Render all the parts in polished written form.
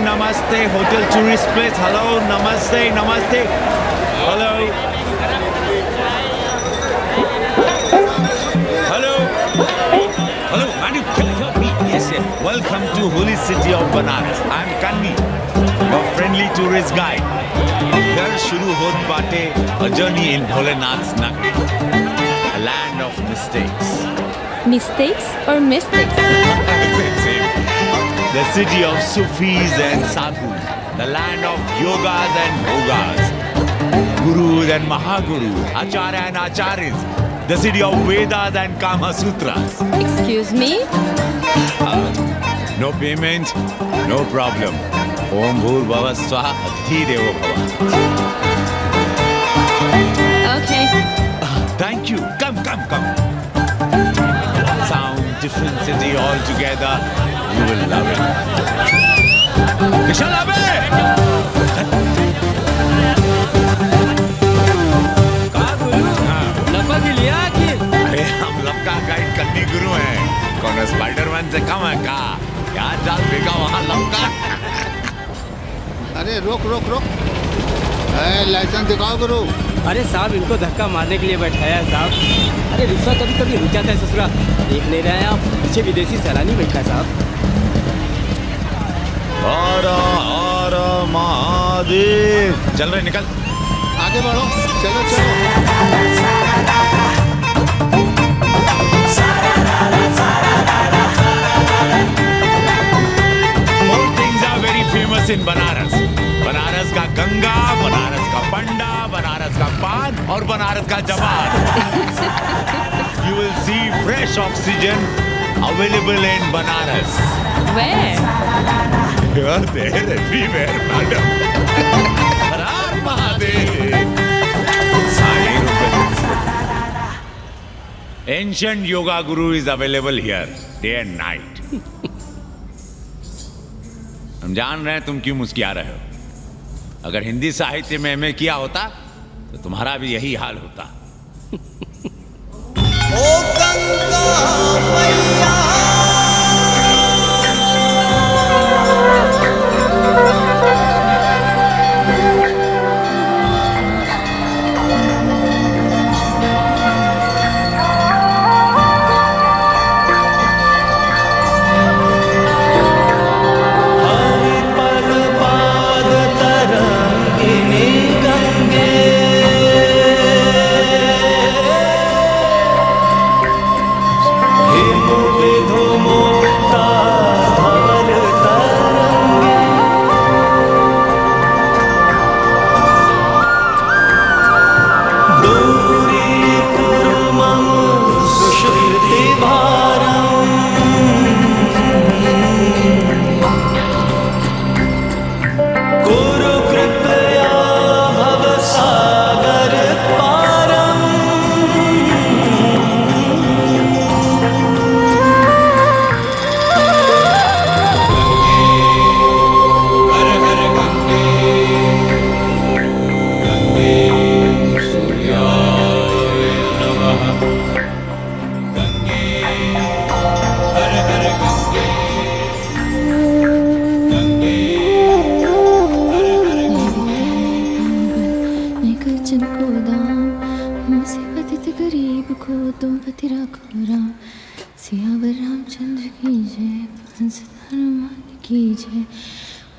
Namaste, hotel tourist place. Hello, namaste, namaste. Hello. Hello. Hello, man, you can help me. Yes, yes. Welcome to holy city of Banaras. I'm Kanvi, your friendly tourist guide. Here shuru hot baate a journey in Bholenath's Nagari, a land of mistakes. Mistakes or mystics? Same. The city of Sufis and Sadhus, the land of yogas and bhogas, gurus and mahagurus, acharya and acharyas, the city of Vedas and Kama Sutras. Excuse me? No payment, no problem. Om Bhur Bhava Swaha Adhi Devo Bhava. Okay. Thank you. Come. Sound, different city altogether. You will love it. Kishan Abe! लपक लिया कि? अरे हम लपका guide करनी गुरु हैं। कौन Spiderman से कम है का? क्या जाल फेंका वहाँ लपका? अरे रोक। लाइसेंस दिखाओ गुरु। अरे साहब, इनको धक्का मारने के लिए बैठाया है साहब। अरे रिक्शा कभी रुक जाता है ससुरा। देख नहीं रहे हैं आप, पीछे विदेशी सैलानी बैठा है साहब। हर महादेव। चल रहे, निकल। आगे बढ़ो, चलो। Four things are very famous in Banaras. Banaras का गंगा, बनारस का पंडा, बनारस का पान और बनारस का जवान. You will see fresh oxygen available in Banaras. Where? You are there everywhere, madam. Har Har Mahadev. Ancient yoga guru is available here, day and night. हम जान रहे हैं तुम क्यों मुस्कुरा रहे हो. अगर हिंदी साहित्य में एमए किया होता तो तुम्हारा भी यही हाल होता. ओ गंगा मैया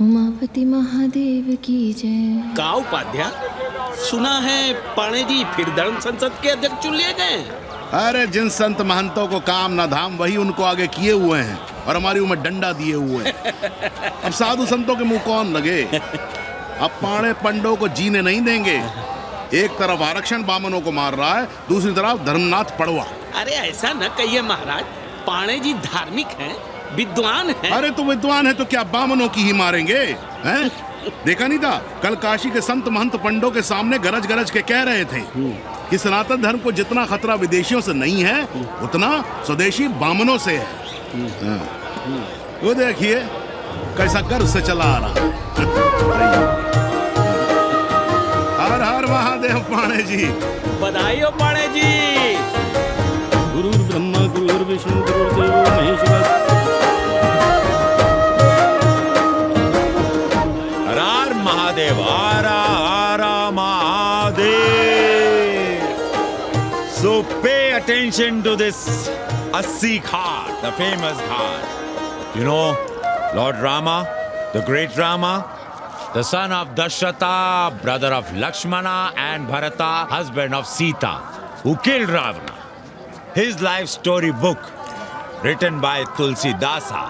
उमापति महादेव की जय. का उपाध्याय, सुना है पाणे जी फिर धर्म संसद के अध्यक्ष चुन लिए गए. अरे जिन संत महंतों को काम ना धाम वही उनको आगे किए हुए हैं और हमारी उम्र डंडा दिए हुए हैं. अब साधु संतों के मुंह कौन लगे. अब पाणे पंडों को जीने नहीं देंगे. एक तरफ आरक्षण बामनों को मार रहा है, दूसरी तरफ धर्मनाथ पड़वा. अरे ऐसा न कहिए महाराज, पाणे जी धार्मिक हैं, विद्वान हैं. अरे तो विद्वान है तो क्या बामनों की ही मारेंगे हैं? देखा नहीं था कल काशी के संत महंत पंडों के सामने गरज गरज के कह रहे थे कि सनातन धर्म को जितना खतरा विदेशियों से नहीं है उतना स्वदेशी बामनों से है। हाँ। वो देखिए कैसा गर्व से चला आ रहा है। हर हर महादेव पाणे जी। बधाई हो पाणे जी। गुरुर् ब्रह्मा गुरुर्विष्णु गुरुर्देवो महेश्वरः। हर हर महादेव, हर हर Mahadev. So pay attention to this Assi Ghat, the famous ghat. You know, Lord Rama, the great Rama, the son of Dasharatha, brother of Lakshmana, and Bharata, husband of Sita, who killed Ravana. His life story book, written by Tulsi Dasa.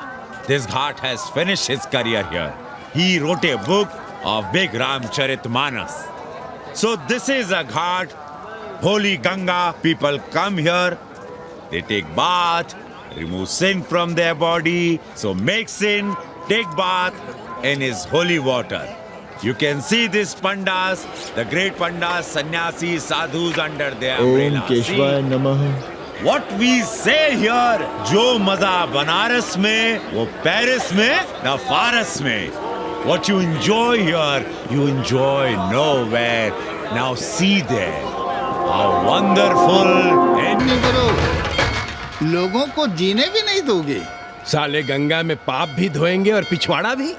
This ghat has finished his career here. He wrote a book of Big Ramcharitmanas. So this is a ghat, holy Ganga. People come here, they take bath, remove sin from their body. So make sin, take bath in his holy water. You can see these pandas, the great pandas, sannyasis, sadhus under their umbrella. ओम केशवाय नमः। What we say here, जो मजा बनारस में, वो Paris में, न फारस में. What you enjoy here, you enjoy nowhere. Now see there, how wonderful and लोगों को जीने भी नहीं दोगे। साले गंगा में पाप भी धोएंगे और पिछवाड़ा भी,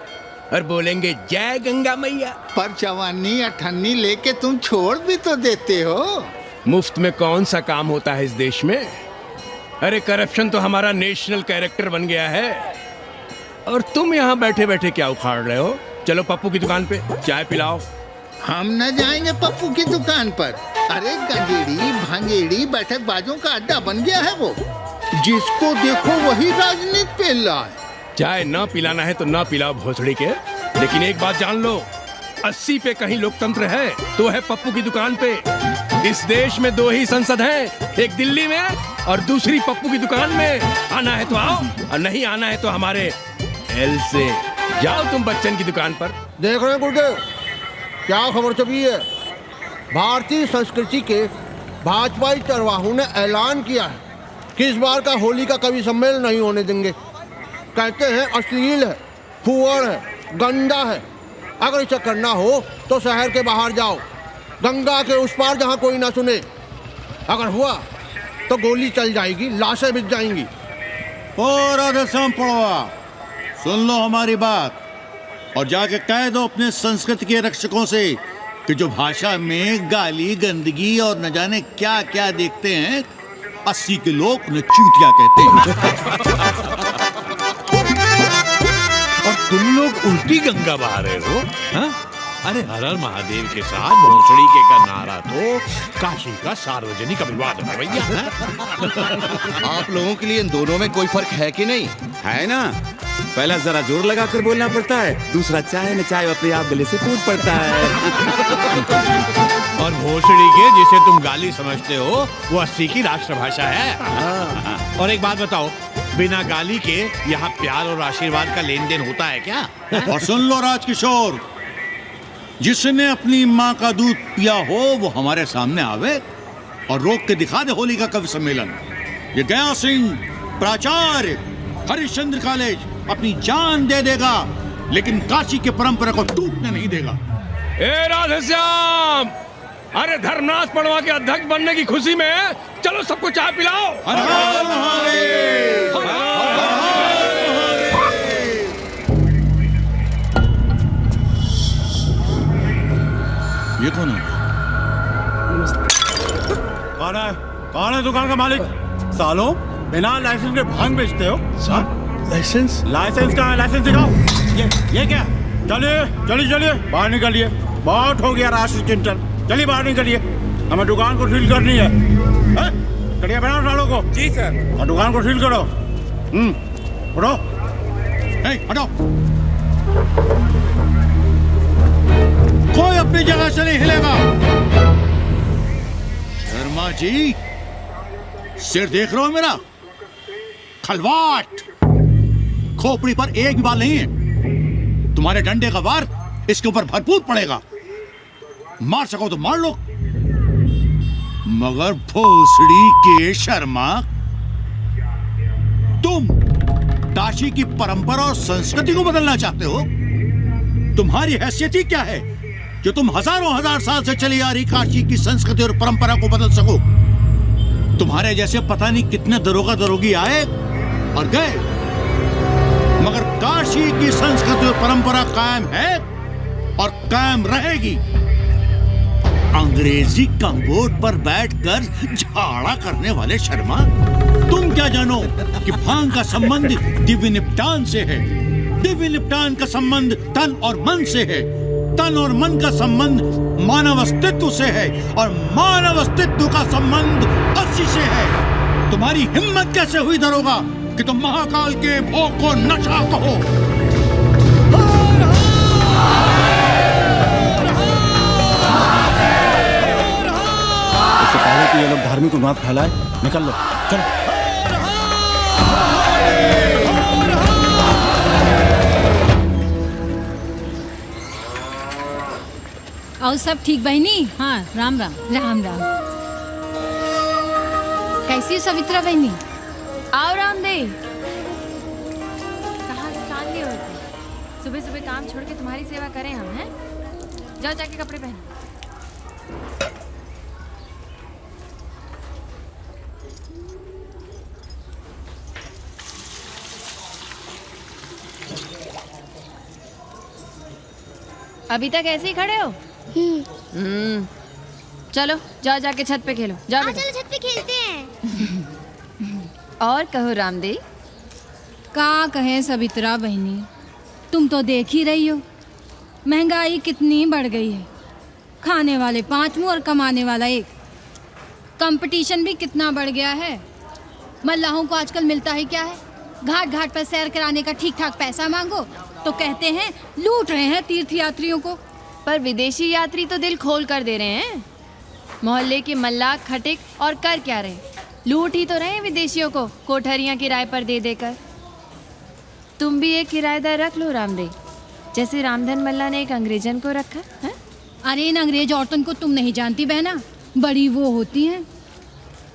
और बोलेंगे जय गंगा मैया। पर चवानी अठन्नी लेके तुम छोड़ भी तो देते हो। मुफ्त में कौन सा काम होता है इस देश में? अरे करप्शन तो हमारा नेशनल कैरेक्टर बन गया है। और तुम यहाँ बैठे बैठे क्या उखाड़ रहे हो? चलो पप्पू की दुकान पे चाय पिलाओ। हम न जाएंगे पप्पू की दुकान पर। अरे गंजेड़ी भांगेड़ी बैठक बाजों का अड्डा बन गया है वो। जिसको देखो वही राजनीति पेल रहा है। चाय न पिलाना है तो न पिलाओ भोसड़ी के, लेकिन एक बात जान लो, 80 पे कहीं लोकतंत्र है तो है पप्पू की दुकान पे। इस देश में 2 ही संसद हैं, एक दिल्ली में और दूसरी पप्पू की दुकान में। आना है तो आओ और नहीं आना है तो हमारे एल से जाओ तुम बच्चन की दुकान पर। देख रहे हैं गुरुदेव, क्या खबर छपी है? भारतीय संस्कृति के भाजपाई चरवाहों ने ऐलान किया है कि इस बार का होली का कवि सम्मेलन नहीं होने देंगे। कहते हैं अश्लील है, फुहड़ है, गंदा है। अगर इसे करना हो तो शहर के बाहर जाओ, गंगा के उस पार जहाँ कोई ना सुने। अगर हुआ तो गोली चल जाएगी, लाशें बिक जाएंगी। ओ राधेश्याम पड़वा, सुन लो हमारी बात और जाके कह दो अपने संस्कृति के रक्षकों से कि जो भाषा में गाली गंदगी और न जाने क्या क्या देखते हैं, 80 के लोग उन्हें चूतिया कहते हैं। और तुम लोग उल्टी गंगा बहा रहे हो, हाँ? अरे हर हर महादेव के साथ भोसड़ी के का नारा तो काशी का सार्वजनिक अभिवादन है भैया। आप लोगों के लिए इन दोनों में कोई फर्क है कि नहीं? है ना। पहला जरा जोर लगा कर बोलना पड़ता है, दूसरा चाहे न चाहे अपने आप गले से कूद पड़ता है। और भोसड़ी के जिसे तुम गाली समझते हो वो 80 की राष्ट्रभाषा है। और एक बात बताओ, बिना गाली के यहाँ प्यार और आशीर्वाद का लेन देन होता है क्या? और सुन लो राजकिशोर, जिसने अपनी माँ का दूध पिया हो वो हमारे सामने आवे और रोक के दिखा दे होली का कवि सम्मेलन। ये गया सिंह प्राचार्य हरिश्चंद्र कॉलेज अपनी जान दे देगा, लेकिन काशी के परंपरा को टूटने नहीं देगा। ए राधेश्याम, अरे धर्मनाथ पड़वा के अध्यक्ष बनने की खुशी में चलो सबको चाय पिलाओ। हर हर महादेव, हर हर महादेव। ये कौन है? कौन है दुकान का मालिक? सालों बिना लाइसेंस के भांग बेचते हो? लाइसेंस? लाइसेंस कहाँ है? लाइसेंस दिखाओ। ये क्या? चलिए बाहर निकलिए। बहुत हो गया राष्ट्रीय चिंतन। चलिए बाहर निकलिए, हमें दुकान को सील करनी है। कड़िया बनाओ सालों को। जी सर। और दुकान को सील करो। उठो। हटो। कोई अपनी जगह से नहीं हिलेगा। शर्मा जी, सिर देख रहे हो मेरा? खलवाट, खोपड़ी पर एक भी बाल नहीं है। तुम्हारे डंडे का वार इसके ऊपर भरपूर पड़ेगा। मार सको तो मार लो, मगर भोसड़ी के शर्मा, तुम काशी की परंपरा और संस्कृति को बदलना चाहते हो? तुम्हारी हैसियत ही क्या है कि तुम हजारों हजार साल से चली आ रही काशी की संस्कृति और परंपरा को बदल सको? तुम्हारे जैसे पता नहीं कितने दरोगा दरोगी आए और गए, मगर काशी की संस्कृति और परंपरा कायम है और कायम रहेगी। अंग्रेजी कम्बोर्ड पर बैठकर झाड़ा करने वाले शर्मा, तुम क्या जानो कि भांग का संबंध दिव्य निपटान से है, दिव्य निपटान का संबंध तन और मन से है, तन और मन का संबंध मानव अस्तित्व से है और मानव अस्तित्व का संबंध अस्सी से है। तुम्हारी हिम्मत कैसे हुई दरोगा कि तुम महाकाल के भोग को नशा कहो? इससे पहले कि ये लोग धार्मिक उन्माद फैलाए, निकल लो, चलो। और सब ठीक बहनी? हाँ, राम राम। राम राम। कैसी हो सवित्रा बहनी? आओ रामदेव। कहाँ से सान लिए हो? सुबह सुबह काम छोड़ के तुम्हारी सेवा करें हम, हैं? जाओ जाके कपड़े पहनो। अभी तक ऐसे ही खड़े हो? चलो जाओ जाके छत पे खेलो। जाओ बेटा। चलो छत पे खेलते हैं। और कहो रामदेव। का कहें सवित्रा बहनी, तुम तो देख ही रही हो महंगाई कितनी बढ़ गई है। खाने वाले 5 मुंह और कमाने वाला 1। कंपटीशन भी कितना बढ़ गया है। मल्लाहों को आजकल मिलता है क्या है? घाट घाट पर सैर कराने का ठीक ठाक पैसा मांगो तो कहते हैं लूट रहे हैं तीर्थ यात्रियों को। पर विदेशी यात्री तो दिल खोल कर दे रहे हैं। मोहल्ले के मल्लाह खटिक और कर क्या रहे, लूट ही तो रहे हैं विदेशियों को कोठरियां किराए पर दे देकर। तुम भी एक किराएदार रख लो रामदेव, जैसे रामधन मल्ला ने एक अंग्रेजन को रखा है। अरे इन अंग्रेज औरतों को तुम नहीं जानती बहना, बड़ी वो होती हैं।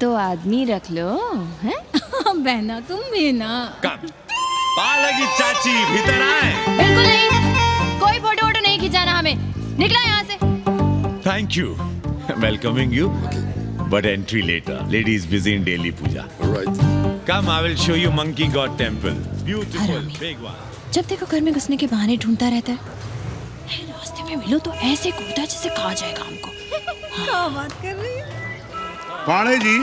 तो आदमी रख लो, हैं? बहना तुम भी ना। पालगी चाची भीतर आए। बिल्कुल नहीं, कोई फोटो वोटो नहीं खिंचाना हमें। निकला यहाँ से। Thank you. Welcoming you, but entry later. Lady is busy in daily puja. Right. Come, I will show you Monkey God Temple. Beautiful, big one. जब देखो घर में घुसने के बहाने ढूंढता रहता है। रास्ते में मिलो तो ऐसे कूदा जैसे खा जाएगा हमको। क्या बात कर रही है? पाणे जी,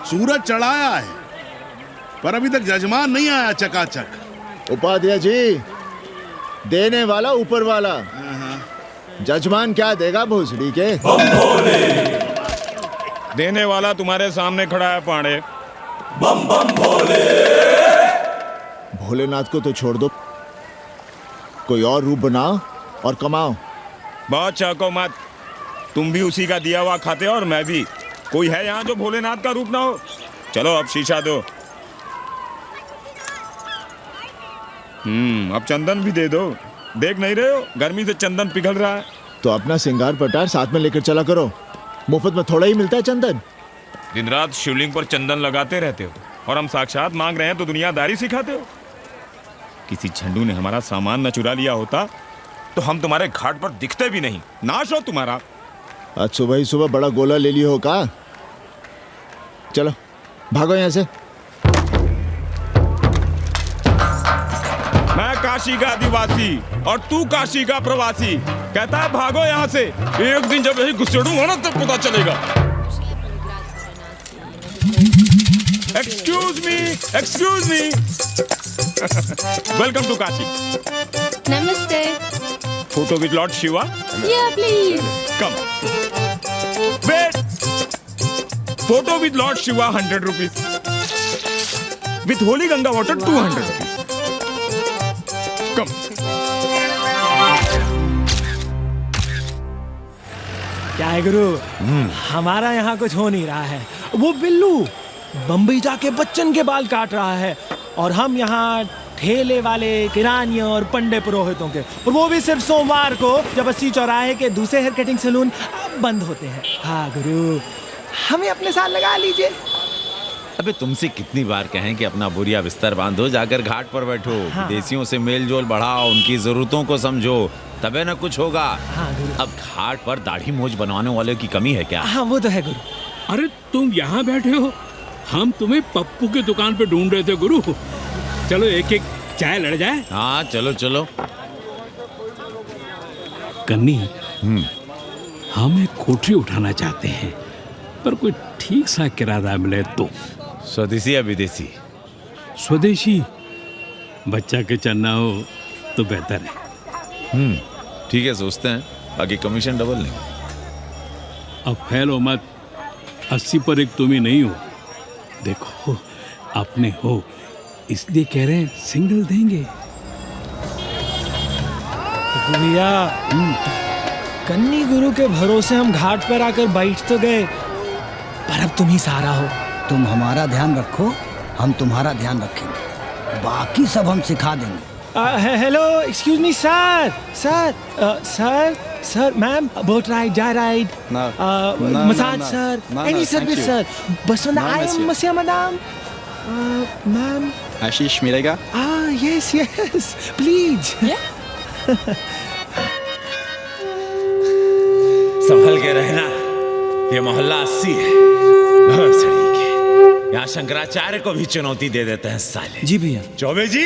सूरज चढ़ाया है पर अभी तक जजमान नहीं आया चकाचक। उपाध्याय जी, देने वाला ऊपर वाला, जजमान क्या देगा भोसड़ी के? देने वाला तुम्हारे सामने खड़ा है पांडे। बम बम भोले। भोलेनाथ को तो छोड़ दो, कोई और रूप बनाओ और कमाओ। बहुत चाको मत, तुम भी उसी का दिया हुआ खाते हो और मैं भी। कोई है यहाँ जो भोलेनाथ का रूप ना हो? चलो अब शीशा दो। अब चंदन भी दे दो। देख नहीं रहे हो गर्मी से चंदन पिघल रहा है। तो अपना सिंगार पटार साथ में लेकर चला करो, मुफ्त में थोड़ा ही मिलता है चंदन। दिन रात शिवलिंग पर चंदन लगाते रहते हो और हम साक्षात मांग रहे हैं तो दुनियादारी सिखाते हो। किसी झंडू ने हमारा सामान न चुरा लिया होता तो हम तुम्हारे घाट पर दिखते भी नहीं। नाश हो तुम्हारा। आज सुबह ही सुबह बड़ा गोला ले लियो हो का? चलो भागो यहाँ से। मैं काशी का आदिवासी और तू काशी का प्रवासी। कहता है भागो यहाँ से। एक दिन जब यही घुसेड़ूंगा ना तब पता चलेगा। Excuse me welcome to Kashi. नमस्ते। Photo with lord Shiva? Yeah, please. Come. Wait. Photo with lord Shiva 100 rupees. With holy Ganga water 200 rupees. Come. क्या है गुरु, हमारा यहाँ कुछ हो नहीं रहा है। वो बिल्लू बम्बई जाके बच्चन के बाल काट रहा है और हम यहाँ ठेले वाले, किरानियों और पंडे पुरोहितों के, और वो भी सिर्फ सोमवार को, जब 80 चौराहे के दूसरे हेयर कटिंग सैलून बंद होते हैं। हाँ गुरु, हमें अपने साथ लगा लीजिए। अबे तुमसे कितनी बार कहें कि अपना बोरिया बिस्तर बांधो, जाकर घाट पर बैठो। हाँ। विदेशियों से मेल जोल बढ़ाओ, उनकी जरूरतों को समझो, तबे न कुछ होगा। हाँ, अब घाट पर दाढ़ी मूंछ बनवाने वाले की कमी है क्या? हाँ वो तो है गुरु। अरे तुम यहाँ बैठे हो, हम तुम्हें पप्पू की दुकान पे ढूंढ रहे थे गुरु। चलो एक एक चाय लड़ जाए। हाँ चलो चलो। कन्नी, हम एक कोठरी उठाना चाहते हैं, पर कोई ठीक सा किराया मिले तो। स्वदेशी या विदेशी? स्वदेशी। बच्चा के चन्ना हो तो बेहतर है। ठीक है, सोचते हैं, बाकी कमीशन डबल लेंगे। अब फैलो मत, 80 पर एक तुम ही नहीं हो। देखो अपने हो, इसलिए कह रहे हैं सिंगल देंगे। भैया, कन्नी गुरु के भरोसे हम घाट पर आकर बैठ तो गए, पर अब तुम ही सहारा हो। तुम हमारा ध्यान रखो, हम तुम्हारा ध्यान रखेंगे, बाकी सब हम सिखा देंगे। Hello, excuse me sir. Sir ma'am, boat ride, जा ride, massage sir, any service sir. Basavant I am मसिया मैडम। मैम आशीष मिलेगा? Yes yes please. संभल के रहना, ये मोहल्ला 80 है, भड़सड़ी के। यहाँ शंकराचार्य को भी चुनौती दे देते हैं साले। जी भैया। चौबे जी,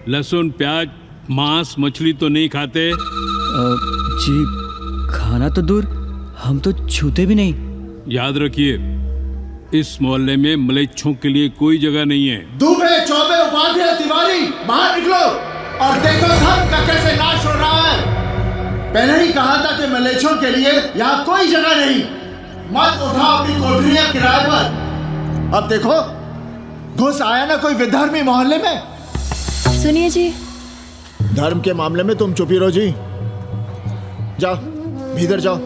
लहसुन प्याज मांस मछली तो नहीं खाते? जी खाना तो दूर, हम तो छूते भी नहीं। याद रखिए, इस मोहल्ले में मलेच्छों के लिए कोई जगह नहीं है। दुबे, चौबे, उपाध्याय, तिवारी, बाहर निकलो और देखो धर्म का कैसे नाश हो रहा है। पहले ही कहा था कि मलेच्छों के लिए यहाँ कोई जगह नहीं। मत उठाओ अपनी कोठरियां किराए पर। अब देखो, घुस आया ना कोई विधर्मी मोहल्ले में। सुनिए जी, धर्म के मामले में तुम चुप ही रहो जी। जाओ भीतर जाओ।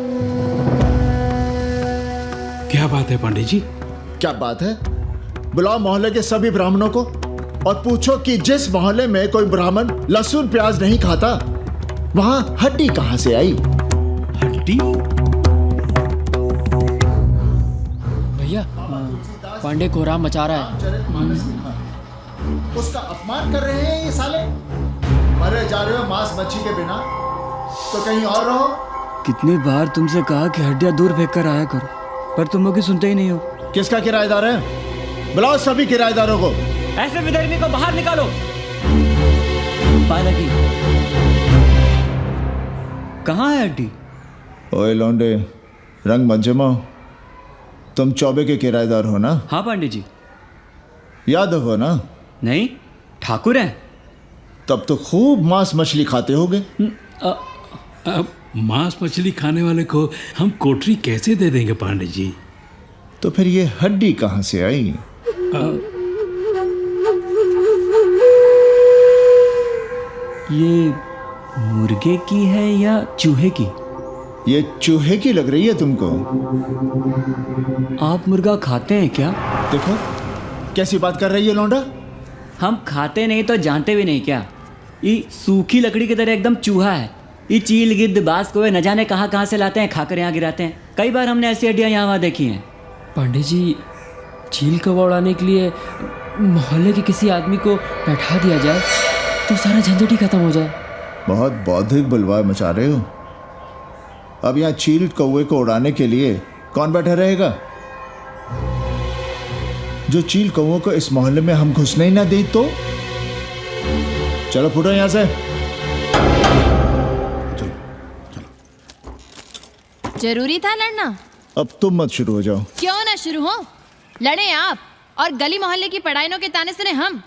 क्या बात है पंडित जी? क्या बात है? बुलाओ मोहल्ले के सभी ब्राह्मणों को और पूछो कि जिस मोहल्ले में कोई ब्राह्मण लहसुन प्याज नहीं खाता, वहां हड्डी कहां से आई? हड्डी? भैया, पांडे कोहराम मचा रहा है। उसका अपमान कर रहे हैं ये साले। मरे जा रहे हो मांस मच्छी के बिना, तो कहीं और रहो। कितनी बार तुमसे कहा कि हड्डियां दूर फेंक कर आया करो, पर तुम लोग सुनते ही नहीं हो। किसका किराएदार है? बुलाओ सभी किराएदारों को। ऐसे विधर्मी को बाहर निकालो। पालकी, कहाँ है हड्डी? ओए लौंडे, रंग मत जमाओ। तुम चौबे के किराएदार हो ना? हाँ पांडे जी। यादव हो ना? नहीं, ठाकुर हैं। तब तो खूब मांस मछली खाते होगे। अब मांस मछली खाने वाले को हम कोठरी कैसे दे देंगे पांडे जी? तो फिर ये हड्डी कहाँ से आई? ये मुर्गे की है या चूहे की? ये चूहे की लग रही है तुमको। आप मुर्गा खाते हैं क्या? देखो कैसी बात कर रही है लौंडा। हम खाते नहीं तो जानते भी नहीं क्या? ये सूखी लकड़ी की तरह एकदम चूहा है। ये चील गिद्ध बाज को न जाने कहाँ से लाते हैं, खाकर यहाँ गिराते हैं। कई बार हमने ऐसी हड्डियाँ यहाँ वहाँ देखी हैं। पांडे जी, चील कौवा उड़ाने के लिए मोहल्ले के किसी आदमी को बैठा दिया जाए तो सारा झंझट ही खत्म हो जाए। बहुत बौद्धिक बुलवा मचा रहे हो। अब यहाँ चील कौवे को उड़ाने के लिए कौन बैठा रहेगा? जो चील कौवों को इस मोहल्ले में हम घुसने ही ना दे तो। चलो फुटो यहाँ से। जरूरी था लड़ना? अब तुम मत शुरू हो जाओ। क्यों ना शुरू हो? लड़े आप और गली मोहल्ले की पढ़ाइयों के ताने सुने हम।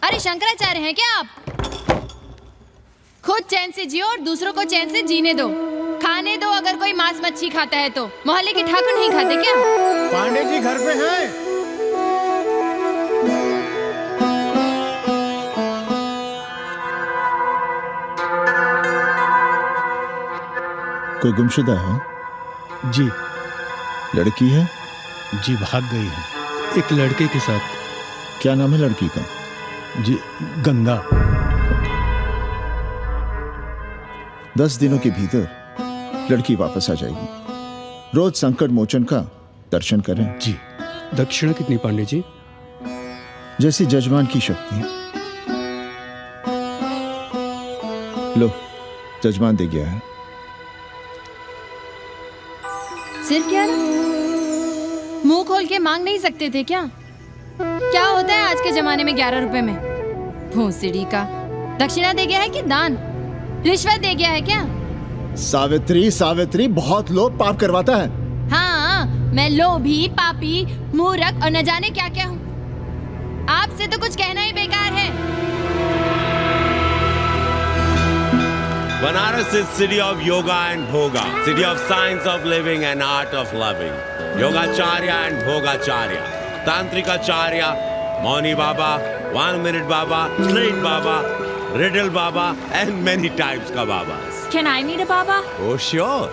अरे शंकराचार्य हैं क्या आप? खुद चैन से जियो और दूसरों को चैन से जीने दो। खाने दो अगर कोई मांस मच्छी खाता है तो। मोहल्ले के ठाकुर नहीं खाते क्या? पांडे जी घर पे हैं? कोई गुमशुदा है? जी। लड़की है? जी भाग गई है एक लड़के के साथ। क्या नाम है लड़की का? जी गंगा। 10 दिनों के भीतर लड़की वापस आ जाएगी। रोज संकट मोचन का दर्शन करें। जी। दक्षिणा कितनी पांडे जी? जैसी जजमान की शक्ति। लो, जजमान दे गया है। सिर्फ क्या ना? मुंह खोल के मांग नहीं सकते थे क्या? क्या होता है आज के जमाने में 11 रुपए में? भोसड़ी का दक्षिणा दे गया है कि दान? रिश्वत दे गया है क्या? सावित्री, सावित्री बहुत लोभ पाप करवाता है। हाँ, मैं लोभी, पापी, मूर्ख और न जाने क्या क्या हूँ। आपसे तो कुछ कहना ही बेकार है। Banaras is city of yoga and bhoga, city of science of living and art of loving. Yogacharya and Bhogacharya, Tantrikacharya, Mauni Baba, 1 Minute Baba, Straight Baba, Riddle Baba, and many types ka Babas. Can I meet a Baba? Oh sure,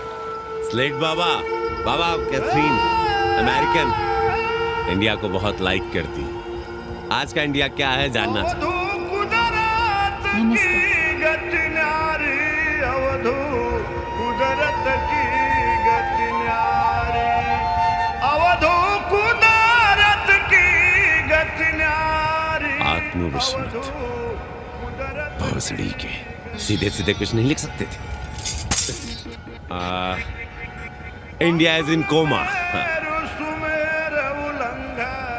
Slate Baba, Baba Catherine, American, India को बहुत like करती। आज का India क्या है जानना चाहती। नमस्ते। आत्मविस्मृत भोसड़ी के सीधे सीधे कुछ नहीं लिख सकते थे। India is in coma,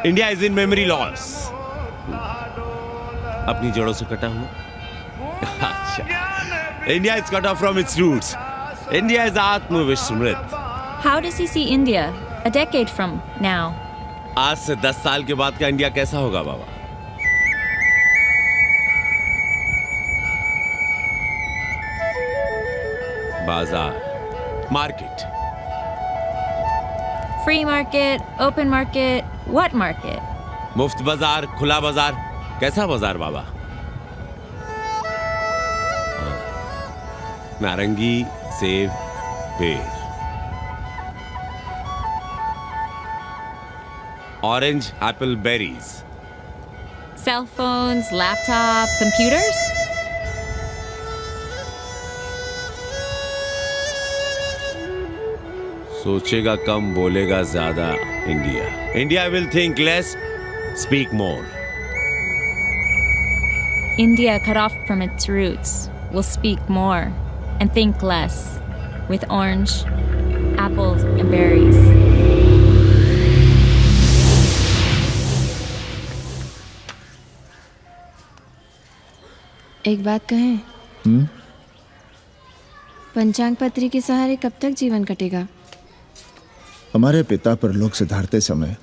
India is in memory loss. अपनी जड़ों से कटा हुआ। अच्छा, India is cut off from its roots. India is आत्मविस्मृत। How does he see India a decade from now? आज से 10 साल के बाद का इंडिया कैसा होगा बाबा? बाजार, market. Free market, open market, what market? मुफ्त बाजार, खुला बाजार, कैसा बाजार बाबा? नारंगी, सेब, पेड़। Orange, apple, berries. Cell phones, laptop, computers? सोचेगा कम, बोलेगा ज्यादा India. India will think less, speak more. India, cut off from its roots, will speak more and think less with orange, apples, and berries. एक बात कहें? पंचांग पत्री के सहारे कब तक जीवन कटेगा? हमारे पिता परलोक से धारते समय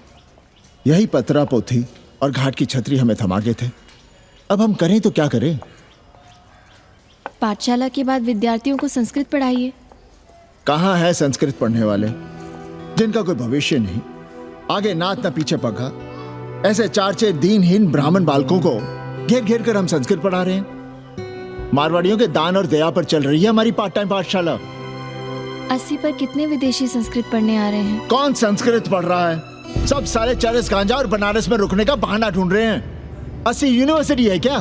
यही पतरा पोथी और घाट की छतरी हमें थमा गए थे। अब हम करें तो क्या करें? पाठशाला के बाद विद्यार्थियों को संस्कृत पढ़ाइए। कहाँ है संस्कृत पढ़ने वाले जिनका कोई भविष्य नहीं, आगे नात न पीछे पगा। ऐसे 4 दीनहीन ब्राह्मण बालकों को घेर घेर कर हम संस्कृत पढ़ा रहे हैं। मारवाड़ियों के दान और दया पर चल रही है हमारी पार्ट टाइम पाठशाला। 80 पर कितने विदेशी संस्कृत पढ़ने आ रहे हैं? कौन संस्कृत पढ़ रहा है? सब सारे चरस गांजा और बनारस में रुकने का बहाना ढूंढ रहे हैं। 80 यूनिवर्सिटी है क्या?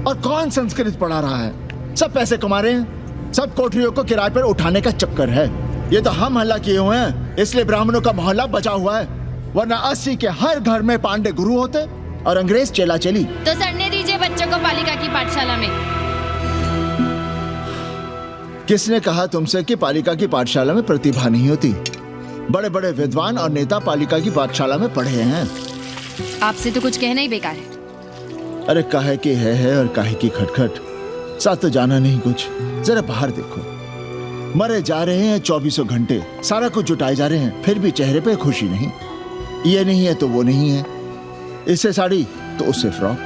और कौन संस्कृत पढ़ा रहा है? सब पैसे कमा रहे हैं। सब कोठरियों को किराए पर उठाने का चक्कर है। ये तो हम हल्ला किए हुए हैं, इसलिए ब्राह्मणों का मोहल्ला बचा हुआ है। वरना 80 के हर घर में पांडे गुरु होते और अंग्रेज चेला चली। तो सड़ने दीजिए बच्चों को पालिका की पाठशाला में। किसने कहा तुमसे कि पालिका की पाठशाला में प्रतिभा नहीं होती? बड़े बड़े विद्वान और नेता पालिका की पाठशाला में पढ़े हैं। आपसे तो कुछ कहना ही बेकार है। अरे काहे की है और काहे की खटखट, साथ तो जाना नहीं कुछ। जरा बाहर देखो, मरे जा रहे हैं 24 घंटे, सारा कुछ जुटाए जा रहे हैं, फिर भी चेहरे पे खुशी नहीं। ये नहीं है तो वो नहीं है, इसे साड़ी तो उससे फ्रॉक,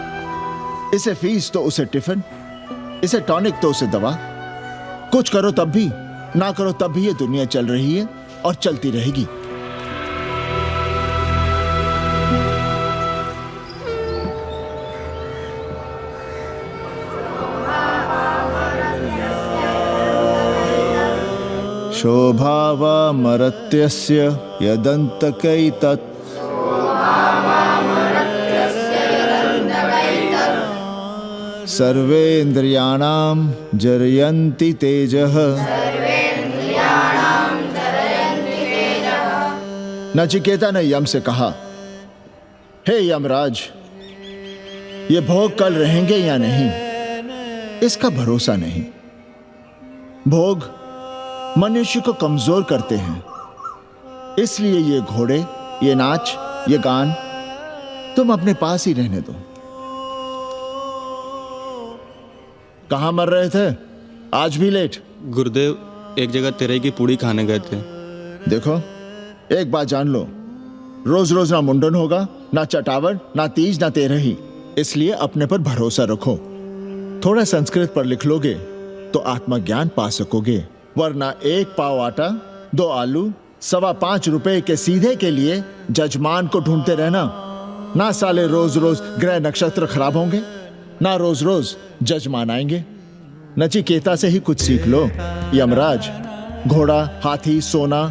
इसे फीस तो उसे टिफिन, इसे टॉनिक तो उसे दवा। कुछ करो तब भी, ना करो तब भी ये दुनिया चल रही है और चलती रहेगी। शोभावा मरत्यस्य यदन्तकैतत् सर्वेन्द्रियाणां जरयन्ति तेजः नचिकेता ने यम से कहा, हे यमराज, ये भोग कल रहेंगे या नहीं इसका भरोसा नहीं। भोग मनुष्य को कमजोर करते हैं, इसलिए ये घोड़े, ये नाच, ये गान तुम अपने पास ही रहने दो। कहां मर रहे थे? आज भी लेट? गुरुदेव, एक जगह तेरे की पूड़ी खाने गए थे। देखो, एक बात जान लो, रोज रोज ना मुंडन होगा, ना चटावट, ना तीज, ना तेरही। इसलिए अपने पर भरोसा रखो। थोड़ा संस्कृत पर लिख लोगे तो आत्मज्ञान पा सकोगे, वरना 1 पाव आटा, 2 आलू, 5.25 रुपए के सीधे के लिए जजमान को ढूंढते रहना। ना साले रोज रोज ग्रह नक्षत्र खराब होंगे, ना रोज रोज जजमान आएंगे। नचिकेता से ही कुछ सीख लो। यमराज घोड़ा, हाथी, सोना,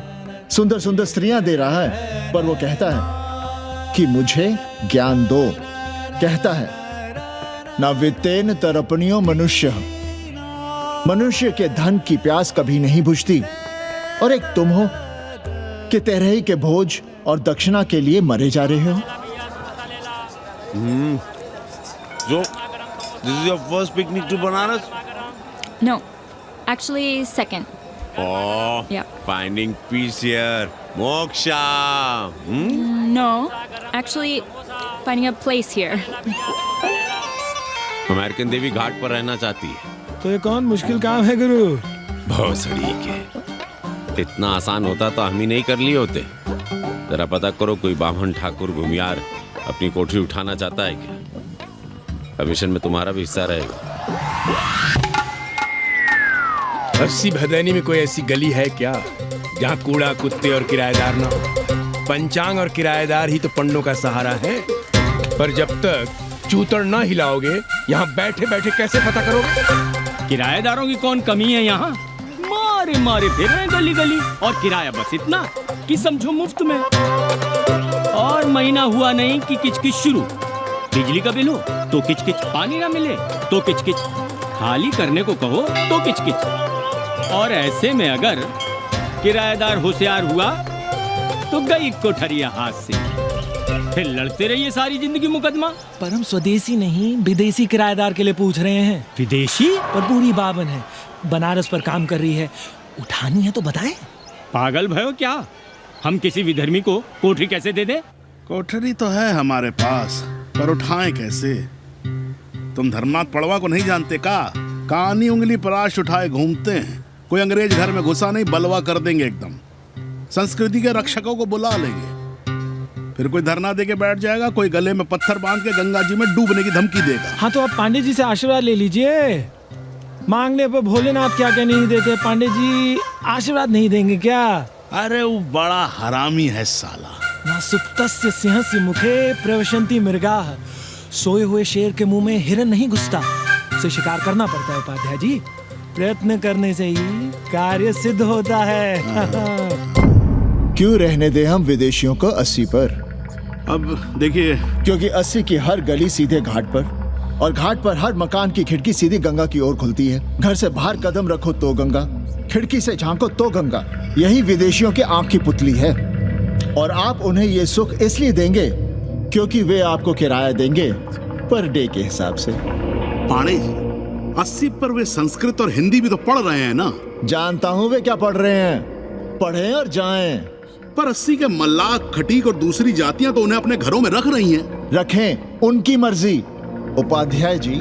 सुंदर सुंदर स्त्रियां दे रहा है, पर वो कहता है कि मुझे ज्ञान दो। कहता है, ना वित्तेन तरपणियो मनुष्य, मनुष्य के धन की प्यास कभी नहीं बुझती। और एक तुम हो कि तेरही के भोज और दक्षिणा के लिए मरे जा रहे हो। So, this is your first picnic to Banaras? No, actually second. Oh, Yeah. finding peace here. Moksha. No, actually finding a place here. American देवी घाट पर रहना चाहती है। तो ये कौन मुश्किल काम है गुरु? भोसड़ी के। इतना आसान होता तो हम ही नहीं कर लिए होते। जरा पता करो कोई बामन ठाकुर भूमियार अपनी कोठरी उठाना चाहता है क्या? कमीशन में तुम्हारा भी हिस्सा रहेगा। 80 भदैनी में कोई ऐसी गली है क्या जहाँ कूड़ा, कुत्ते और किराएदार ना हो? पंचांग और किराएदार ही तो पंडों का सहारा है। पर जब तक चूतड़ ना हिलाओगे, यहाँ बैठे बैठे कैसे पता करोगे? किराएदारों की कौन कमी है यहाँ? मारे मारे फिर रहे गली गली, और किराया बस इतना कि समझो मुफ्त में। और महीना हुआ नहीं कि किचकिच शुरू। बिजली का बिल हो तो किचकिच, पानी ना मिले तो किचकिच, खाली करने को कहो तो किचकिच। और ऐसे में अगर किराएदार होशियार हुआ तो गई कोठरिया हाथ से, फिर लड़ते रहिए सारी जिंदगी मुकदमा। पर हम स्वदेशी नहीं, विदेशी किराएदार के लिए पूछ रहे हैं। विदेशी? पर बूढ़ी बावन है, बनारस पर काम कर रही है, उठानी है तो बताएं। पागल भयो क्या? हम किसी विधर्मी को कोठरी कैसे दे दे? कोठरी तो है हमारे पास, पर उठाएं कैसे? तुम धर्मनाथ पड़वा को नहीं जानते का? कानी उंगली पराश उठाए घूमते हैं। कोई अंग्रेज घर में घुसा नहीं, बलवा कर देंगे एकदम। संस्कृति के रक्षकों को बुला लेंगे, फिर कोई धरना दे के बैठ जाएगा, कोई गले में पत्थर बांध के गंगा जी में डूबने की धमकी देगा। हाँ तो आप पांडे जी से आशीर्वाद ले लीजिए। मांगने पर भोलेनाथ क्या क्या नहीं देते, पांडे जी आशीर्वाद नहीं देंगे क्या? अरे वो बड़ा हरामी है साला। ना सुप्तस्य सिंहस्य मुखे प्रवशन्ति मृगाः, सोए हुए शेर के मुंह में हिरन नहीं घुसता, उसे शिकार करना पड़ता है उपाध्याय जी। प्रयत्न करने से ही कार्य सिद्ध होता है। क्यों रहने दे हम विदेशियों को 80 पर? अब देखिए, क्योंकि 80 की हर गली सीधे घाट पर, और घाट पर हर मकान की खिड़की सीधी गंगा की ओर खुलती है। घर से बाहर कदम रखो तो गंगा, खिड़की से झांको तो गंगा। यही विदेशियों की आंख की पुतली है। और आप उन्हें ये सुख इसलिए देंगे क्योंकि वे आपको किराया देंगे पर डे के हिसाब से। पाणे जी, 80 पर वे संस्कृत और हिंदी भी तो पढ़ रहे हैं ना? जानता हूँ वे क्या पढ़ रहे हैं, पढ़ें और जाएं। पर 80 के मल्लाक, खटीक और दूसरी जातियां तो उन्हें अपने घरों में रख रही हैं। रखें, उनकी मर्जी। उपाध्याय जी,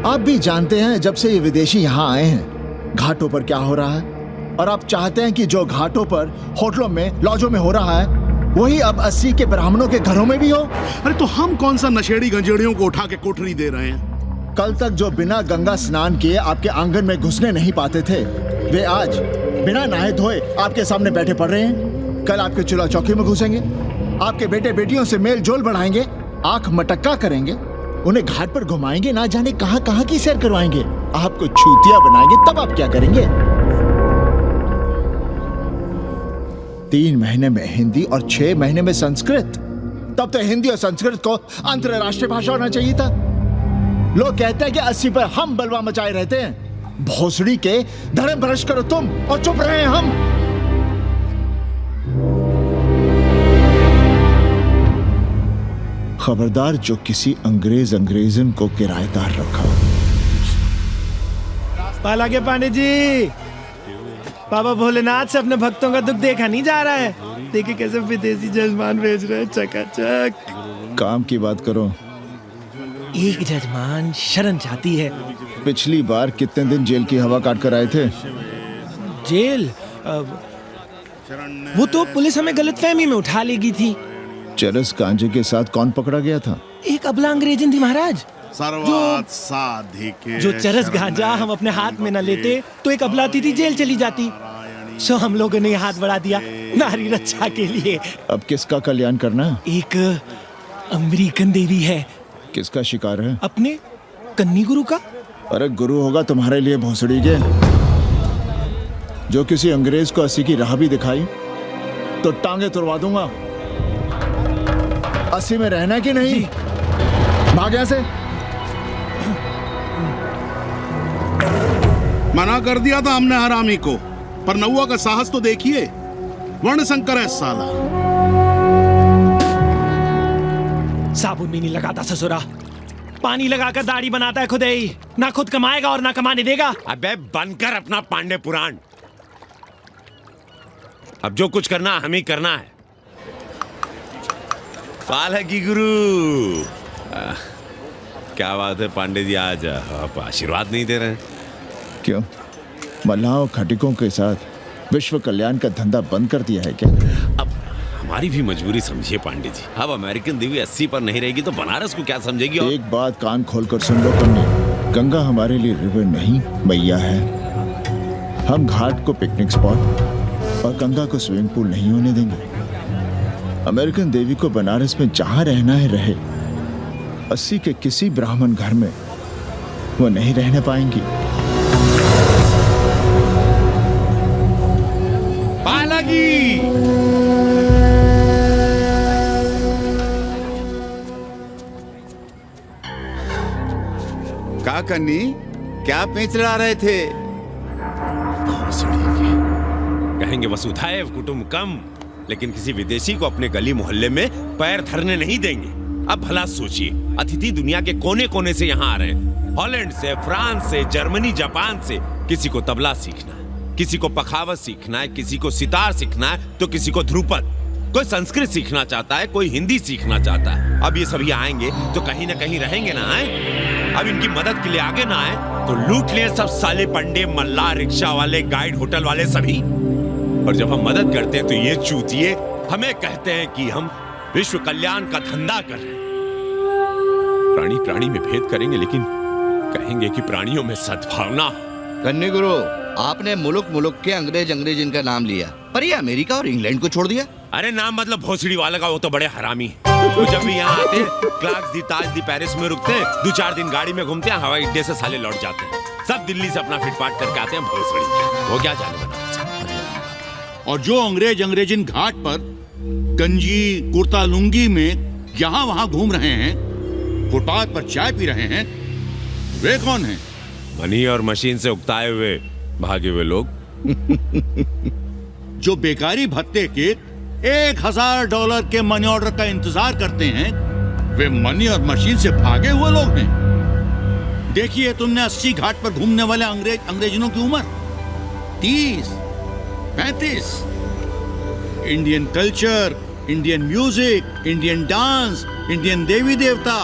आप भी जानते हैं जब से ये विदेशी यहाँ आए हैं घाटों पर क्या हो रहा है, और आप चाहते हैं कि जो घाटों पर, होटलों में, लॉजों में हो रहा है वही अब 80 के ब्राह्मणों के घरों में भी हो। अरे तो हम कौन सा नशेड़ी गंजेड़ियों को उठा के कोठरी दे रहे हैं? कल तक जो बिना गंगा स्नान किए आपके आंगन में घुसने नहीं पाते थे, वे आज बिना नहाए धोए आपके सामने बैठे पड़ रहे हैं। कल आपके चूल्हा चौकी में घुसेंगे, आपके बेटे बेटियों से मेल जोल बढ़ाएंगे, आंख मटक्का करेंगे, उन्हें घाट पर घुमाएंगे, ना जाने कहां कहां की सैर करवाएंगे, आपको छूतिया बनाएंगे। तब आप क्या करेंगे? 3 महीने में हिंदी और 6 महीने में संस्कृत। तब तो हिंदी और संस्कृत को अंतरराष्ट्रीय भाषा होना चाहिए था। लोग कहते हैं कि 80 पर हम बलवा मचाए रहते हैं। भोसड़ी के, धर्म भ्रष्ट करो तुम और चुप रहे हम। खबरदार जो किसी अंग्रेजन को किराएदार रखा। पाला के पांडे जी, बाबा भोलेनाथ से अपने भक्तों का दुख देखा नहीं जा रहा है। देखिए कैसे विदेशी जजमान भेज रहे हैं चकाचक। काम की बात करो। एक जजमान शरण चाहती है। पिछली बार कितने दिन जेल की हवा काट कर आए थे? जेल? वो तो पुलिस हमें गलतफहमी में उठा लेगी थी। चरस गांजे के साथ कौन पकड़ा गया था? एक अबला अंग्रेजन थी महाराज। जो चरस गांजा हम अपने हाथ में न लेते तो एक अबलाती थी जेल चली जाती। सो हम लोगों ने हाथ बढ़ा दिया नारी रक्षा के लिए। अब किसका कल्याण करना? एक अमेरिकन देवी है। किसका शिकार है? अपने कन्नी गुरु का। अरे गुरु होगा तुम्हारे लिए भोसड़ी के। जो किसी अंग्रेज को 80 की राह भी दिखाई तो टांगे तुड़वा दूंगा। 80 में रहना कि नहीं? भाग यहाँ से। मना कर दिया था हमने हरामी को, पर नौआ का साहस तो देखिए। वर्ण संकर है साला। साबुन भी नहीं लगाता ससुरा, पानी लगाकर दाढ़ी बनाता है खुद ही। ना खुद कमाएगा और ना कमाने देगा। अबे बनकर अपना पांडे पुराण। अब जो कुछ करना हम ही करना है। पाला की गुरु। क्या बात है पांडे जी, आज आप आशीर्वाद नहीं दे रहे हैं? क्यों? मल्लाहों खटिकों के साथ विश्व कल्याण का धंधा बंद कर दिया है क्या? अब हमारी भी मजबूरी समझिए पांडे जी। अब अमेरिकन देवी 80 पर नहीं रहेगी तो बनारस को क्या समझेगी? एक बात कान खोलकर सुन लो कन्नी, गंगा हमारे लिए रिवर नहीं मैया है। हम घाट को पिकनिक स्पॉट और गंगा को स्विमिंग पूल नहीं होने देंगे। अमेरिकन देवी को बनारस में जहां रहना है रहे। 80 के किसी ब्राह्मण घर में वो नहीं रहने पाएंगी। पालागी। का कन्नी, क्या पेंच लड़ा रहे थे? कहेंगे वसुधैव कुटुंबकम, लेकिन किसी विदेशी को अपने गली मोहल्ले में पैर धरने नहीं देंगे। अब भला सोचिए, अतिथि दुनिया के कोने कोने से यहाँ आ रहे हैं। हॉलैंड से, फ्रांस से, जर्मनी, जापान से। किसी को तबला सीखना है, किसी को पखावत सीखना है, किसी को सितार सीखना है, तो किसी को ध्रुपद। कोई संस्कृत सीखना चाहता है, कोई हिंदी सीखना चाहता है। अब ये सभी आएंगे तो कहीं ना कहीं रहेंगे ना। आए अब इनकी मदद के लिए आगे ना आए तो लूट लिए सब साले पंडे, मल्ला, रिक्शा वाले, गाइड, होटल वाले सभी। और जब हम मदद करते हैं तो ये चूतिए हमें कहते हैं कि हम विश्व कल्याण का धंधा कर रहे हैं। प्राणी प्राणी में भेद करेंगे, लेकिन कहेंगे कि प्राणियों में सद्भावना। कन्नी गुरु, आपने मुल्क के अंग्रेज इनका नाम लिया, पर ये अमेरिका और इंग्लैंड को छोड़ दिया। अरे नाम मतलब भोसड़ी वाला का, वो तो बड़े हरामी है। वो जब भी यहाँ आते क्लार्क्स दी, ताज दी, पेरिस में रुकते हैं, 2-4 दिन गाड़ी में घूमते हैं, हवाई अड्डे से साले लौट जाते हैं। सब दिल्ली से अपना फिटपाट करके आते हैं भोसड़ी। वो क्या जाने बना। और जो अंग्रेजिन घाट पर गंजी कुर्ता लुंगी में यहाँ वहाँ घूम रहे हैं, फुटपाथ पर चाय पी रहे हैं, वे कौन हैं? मनी और मशीन से उकताए हुए भागे हुए लोग। जो बेकारी भत्ते के $1000 के मनी ऑर्डर का इंतजार करते हैं, वे मनी और मशीन से भागे हुए लोग हैं। देखिए तुमने 80 घाट पर घूमने वाले अंग्रेजनों की उम्र 30-35। Indian culture, Indian music, Indian dance, Indian देवी देवता,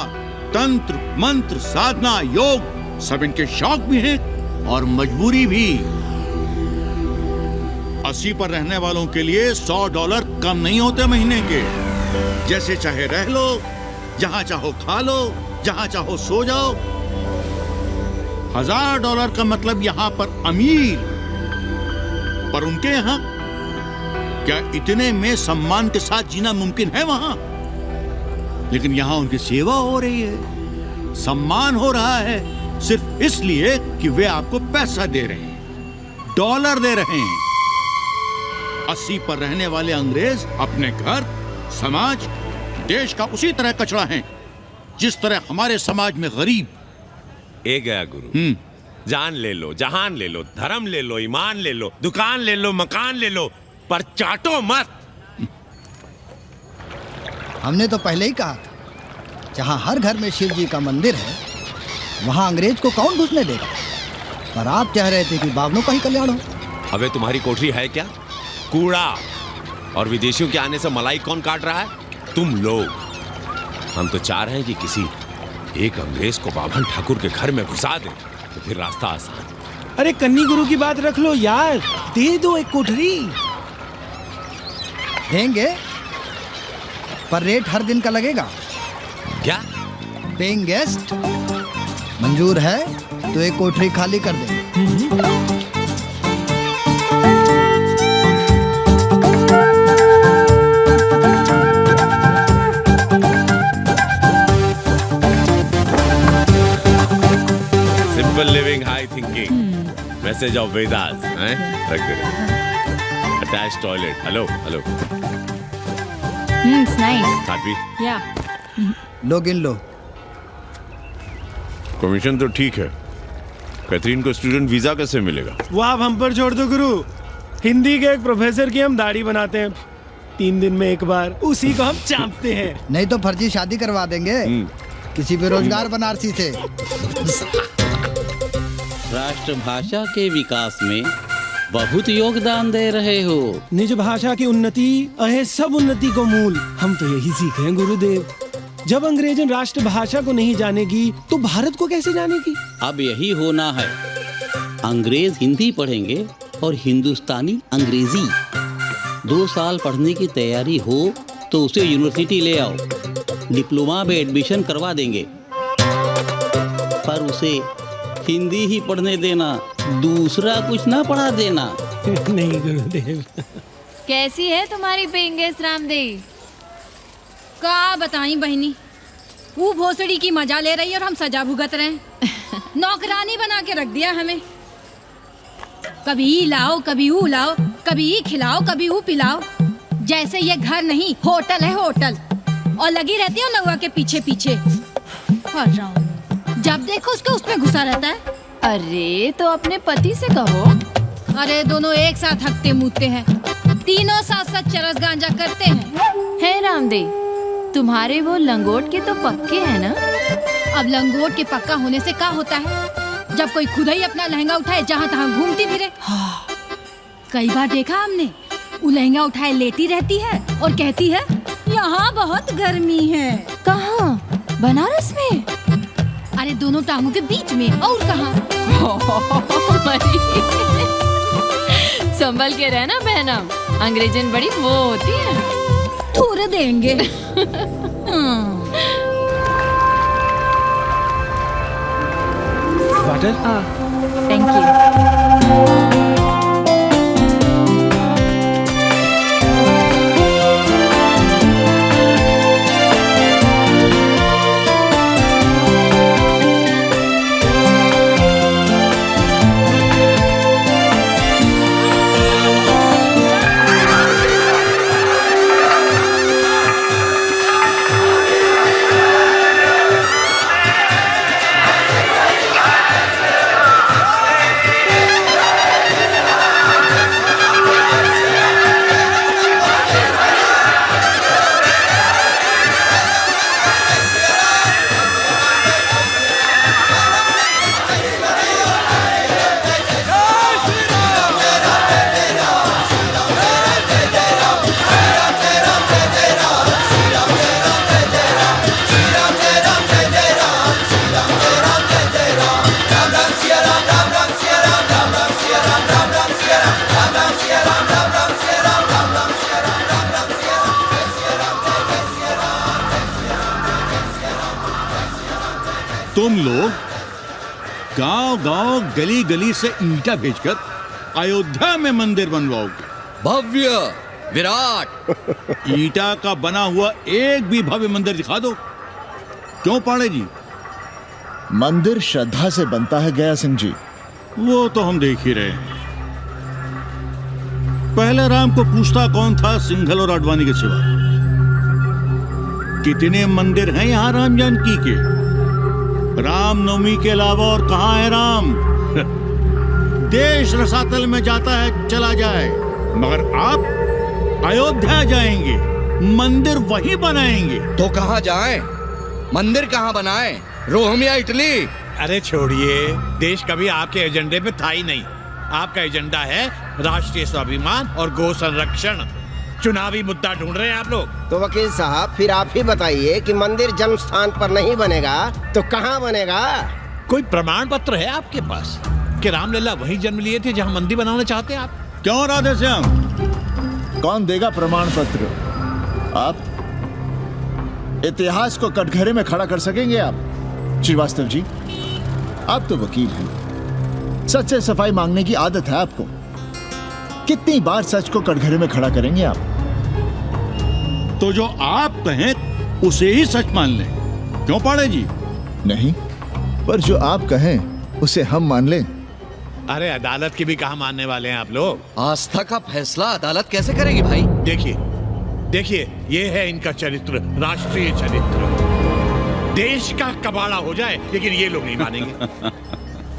तंत्र, मंत्र, साधना, योग, सब इनके शौक भी हैं और मजबूरी भी। 80 पर रहने वालों के लिए $100 कम नहीं होते महीने के। जैसे चाहे रह लो, जहां चाहो खा लो, जहां चाहो सो जाओ। $1000 का मतलब यहां पर अमीर, पर उनके यहां क्या इतने में सम्मान के साथ जीना मुमकिन है वहां? लेकिन यहां उनकी सेवा हो रही है, सम्मान हो रहा है, सिर्फ इसलिए कि वे आपको पैसा दे रहे हैं, डॉलर दे रहे हैं। 80 पर रहने वाले अंग्रेज अपने घर, समाज, देश का उसी तरह कचरा हैं जिस तरह हमारे समाज में गरीब। ए गया गुरु, जान ले लो, जहान ले लो, धर्म ले लो, ईमान ले लो, दुकान ले लो, मकान ले लो, पर चाटो मत। हमने तो पहले ही कहा था जहाँ हर घर में शिव जी का मंदिर है, वहाँ अंग्रेज को कौन घुसने देगा? पर आप कह रहे थे कि बावनों का ही कल्याण हो। अबे तुम्हारी कोठरी है क्या? कूड़ा। और विदेशियों के आने से मलाई कौन काट रहा है? तुम लोग। हम तो चाह रहे हैं कि किसी एक अंग्रेज को बाभन ठाकुर के घर में घुसा दे, तो फिर रास्ता आसान। अरे कन्नी गुरु की बात रख लो यार, दे दो एक कोठरी। देंगे, पर रेट हर दिन का लगेगा। क्या? पेइंग गेस्ट मंजूर है तो एक कोठरी खाली कर देंगे। Simple living, high thinking, message of Vedas हैं? रख दे। Attach toilet. Hello hello. It's nice. Happy? Yeah. लो गिन लो। कमीशन तो ठीक है, कैथरीन को स्टूडेंट वीजा कैसे मिलेगा? वो आप हम पर छोड़ दो गुरु। हिंदी के एक प्रोफेसर की हम दाढ़ी बनाते हैं 3 दिन में एक बार, उसी को हम चापते हैं। नहीं तो फर्जी शादी करवा देंगे किसी बेरोजगार बनारसी से। राष्ट्रभाषा के विकास में बहुत योगदान दे रहे हो। निज भाषा की उन्नति अहे सब उन्नति को मूल। हम तो यही सीखे हैं गुरुदेव। जब अंग्रेजन राष्ट्रभाषा को नहीं जानेगी तो भारत को कैसे जानेगी? अब यही होना है। अंग्रेज हिंदी पढ़ेंगे और हिंदुस्तानी अंग्रेजी। 2 साल पढ़ने की तैयारी हो तो उसे यूनिवर्सिटी ले आओ, डिप्लोमा में एडमिशन करवा देंगे। पर उसे हिंदी ही पढ़ने देना, दूसरा कुछ ना पढ़ा देना। नहीं गुरुदेव। कैसी है तुम्हारी पेइंग गेस्ट रामदेव? का बताई बहनी, वो भोसड़ी की मजा ले रही है और हम सजा भुगत रहे हैं। नौकरानी बना के रख दिया हमें। कभी ई लाओ, कभी ऊ लाओ, कभी ई खिलाओ, कभी ऊ पिलाओ। जैसे ये घर नहीं होटल है होटल, और लगी रहती है नौआ के पीछे पीछे। जब देखो उसके उसमें घुसा रहता है। अरे तो अपने पति से कहो। अरे दोनों एक साथ हकते मूते हैं, तीनों साथ साथ चरस गांजा करते हैं। है रामदेव, तुम्हारे वो लंगोट के तो पक्के हैं ना? अब लंगोट के पक्का होने से क्या होता है, जब कोई खुद ही अपना लहंगा उठाए जहाँ तहाँ घूमती फिरे। कई बार देखा हमने, वो लहंगा उठाए लेटी रहती है और कहती है यहाँ बहुत गर्मी है। कहाँ? बनारस में? अरे दोनों टांगों के बीच में, और कहाँ? संभल के रहना बहनम, अंग्रेजन बड़ी वो होती है। थोड़े देंगे। वाटर? Thank you. तुम लोग गांव-गांव, गली-गली से ईंटा भेजकर अयोध्या में मंदिर बनवाओगे। भव्य, विराट। ईंटा का बना हुआ एक भी भव्य मंदिर दिखा दो। क्यों पाड़े जी? मंदिर श्रद्धा से बनता है गया सिंह जी। वो तो हम देख ही रहे हैं। पहले राम को पूछता कौन था सिंघल और आडवाणी के सिवा? कितने मंदिर हैं यहाँ राम जानकी के? रामनवमी के अलावा और कहाँ है राम? देश रसातल में जाता है चला जाए, मगर आप अयोध्या जाएंगे, मंदिर वहीं बनाएंगे। तो कहाँ जाएं? मंदिर कहाँ बनाए, रोम या इटली? अरे छोड़िए, देश कभी आपके एजेंडे पे था ही नहीं। आपका एजेंडा है राष्ट्रीय स्वाभिमान और गौ संरक्षण। चुनावी मुद्दा ढूंढ रहे हैं आप लोग। तो वकील साहब फिर आप ही बताइए कि मंदिर जन्म स्थान पर नहीं बनेगा तो कहाँ बनेगा? कोई प्रमाण पत्र है आपके पास कि रामलला वहीं जन्म लिए थे जहाँ मंदिर बनाना चाहते हैं आप? क्यों राधे श्याम? कौन देगा प्रमाण पत्र? आप इतिहास को कटघरे में खड़ा कर सकेंगे आप? श्रीवास्तव जी, आप तो वकील हैं, सच से सफाई मांगने की आदत है आपको। कितनी बार सच को कटघरे में खड़ा करेंगे आप? तो जो आप कहें उसे ही सच मान लें, क्यों पाड़े जी? नहीं, पर जो आप कहें उसे हम मान लें। अरे अदालत की भी कहाँ मानने वाले हैं आप लोग? आस्था का फैसला अदालत कैसे करेगी भाई? देखिए देखिए, ये है इनका चरित्र, राष्ट्रीय चरित्र। देश का कबाड़ा हो जाए लेकिन ये लोग नहीं मानेंगे।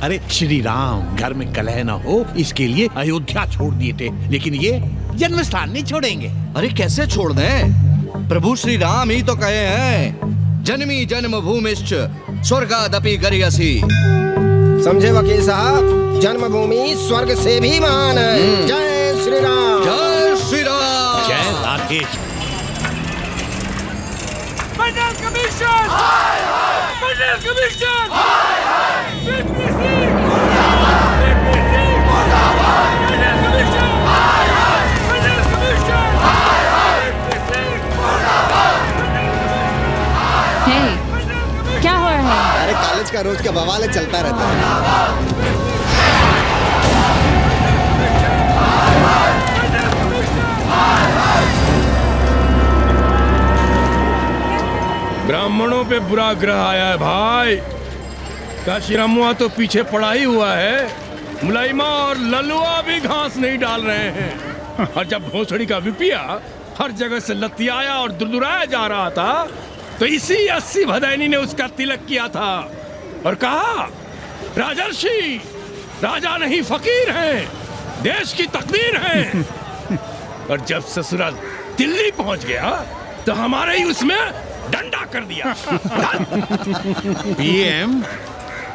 अरे श्री राम घर में कलह न हो इसके लिए अयोध्या छोड़ दिए थे, लेकिन ये जन्म स्थान नहीं छोड़ेंगे। अरे कैसे छोड़ दें? प्रभु श्री राम ही तो कहे हैं, जन्मी जन्म भूमिश्च स्वर्गादपि गरियसी। समझे वकील साहब, जन्मभूमि स्वर्ग से भी महान है। जय श्री राम। जय श्री राम। जय राधेश। मंडल कमीशन, मंडल कमीशन, क्या हो रहा है? अरे कॉलेज का रोज का बवाल चलता रहता है। ब्राह्मणों पे बुरा ग्रह आया है भाई। काशीरामुआ तो पीछे पड़ा ही हुआ है, मुलाइमा और ललुआ भी घास नहीं डाल रहे हैं। और जब भोसड़ी का विपिया हर जगह से लतियाया और दुरदुराया जा रहा था, तो इसी 80 भदैनी ने उसका तिलक किया था और कहा, राजर्षि राजा नहीं फकीर हैं, देश की तकदीर है। और जब ससुराल दिल्ली पहुंच गया तो हमारे ही उसमें डंडा कर दिया। पीएम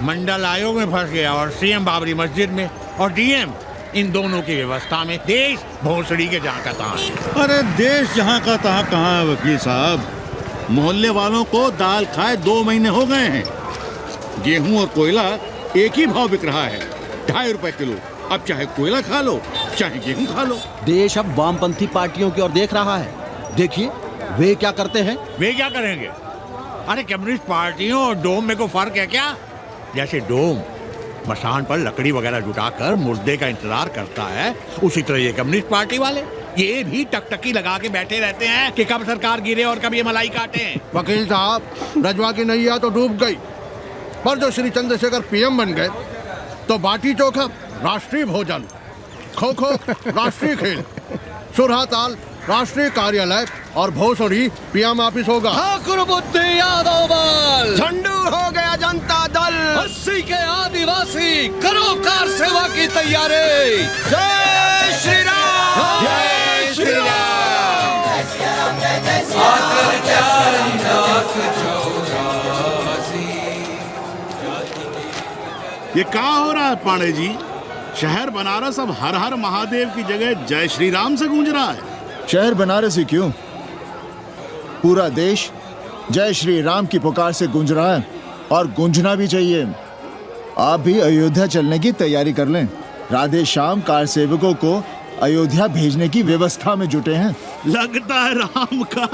मंडल आयोग में फंस गया और सीएम बाबरी मस्जिद में, और डीएम इन दोनों की व्यवस्था में देश भोसड़ी के जहाँ का तहाँ है। अरे देश जहाँ का तहाँ कहाँ है वकील साहब? मोहल्ले वालों को दाल खाए 2 महीने हो गए हैं। गेहूं और कोयला एक ही भाव बिक रहा है, 2.5 रुपए किलो। अब चाहे कोयला खा लो चाहे गेहूं खा लो। देश अब वामपंथी पार्टियों की ओर देख रहा है। देखिए वे क्या करते हैं। वे क्या करेंगे? अरे कम्युनिस्ट पार्टियों और डोम में को फर्क है क्या? जैसे डोम मसान पर लकड़ी वगैरह जुटाकर मुर्दे का इंतजार करता है, उसी तरह ये कम्युनिस्ट पार्टी वाले ये भी टकटकी लगा के बैठे रहते हैं कि कब सरकार गिरे और कब ये मलाई काटे। वकील साहब, रजवा की नैया तो डूब गई, पर जो श्री चंद्रशेखर पीएम बन गए तो बाटी चोखा राष्ट्रीय भोजन, खो खो राष्ट्रीय खेल, सुरहा ताल राष्ट्रीय कार्यालय और भोसड़ी पीएम ऑफिस होगा। ठाकुर बुद्धि यादव बल, झंडू हो गया जनता दल, 80 के आदिवासी करो कार सेवा की तैयारी। जय श्री राम। जय श्री राम। ये क्या हो रहा है पांडे जी? शहर बनारस अब हर हर महादेव की जगह जय श्री राम से गूंज रहा है। शहर बनारस ही क्यों, पूरा देश जय श्री राम की पुकार से गूंज रहा है और गूंजना भी चाहिए। आप भी अयोध्या चलने की तैयारी कर लें। राधे श्याम कार सेवकों को अयोध्या भेजने की व्यवस्था में जुटे हैं। लगता है राम का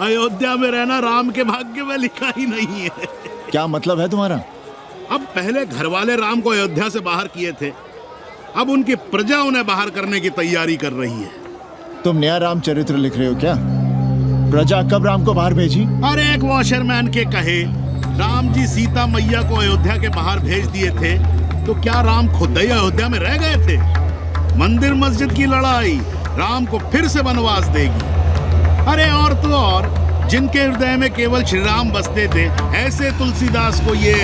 अयोध्या में रहना राम के भाग्य में लिखा ही नहीं है। क्या मतलब है तुम्हारा? अब पहले घर वाले राम को अयोध्या से बाहर किए थे, अब उनकी प्रजा उन्हें बाहर करने की तैयारी कर रही है। तुम नया राम चरित्र लिख रहे हो क्या? प्रजा कब राम को बाहर भेजी? अरे एक वॉशरमैन के कहे राम जी सीता मैया को अयोध्या के बाहर भेज दिए थे, तो क्या राम खुद ही अयोध्या में रह गए थे? मंदिर मस्जिद की लड़ाई राम को फिर से वनवास देगी। अरे और तो और, जिनके हृदय में केवल श्री राम बसते थे, ऐसे तुलसीदास को ये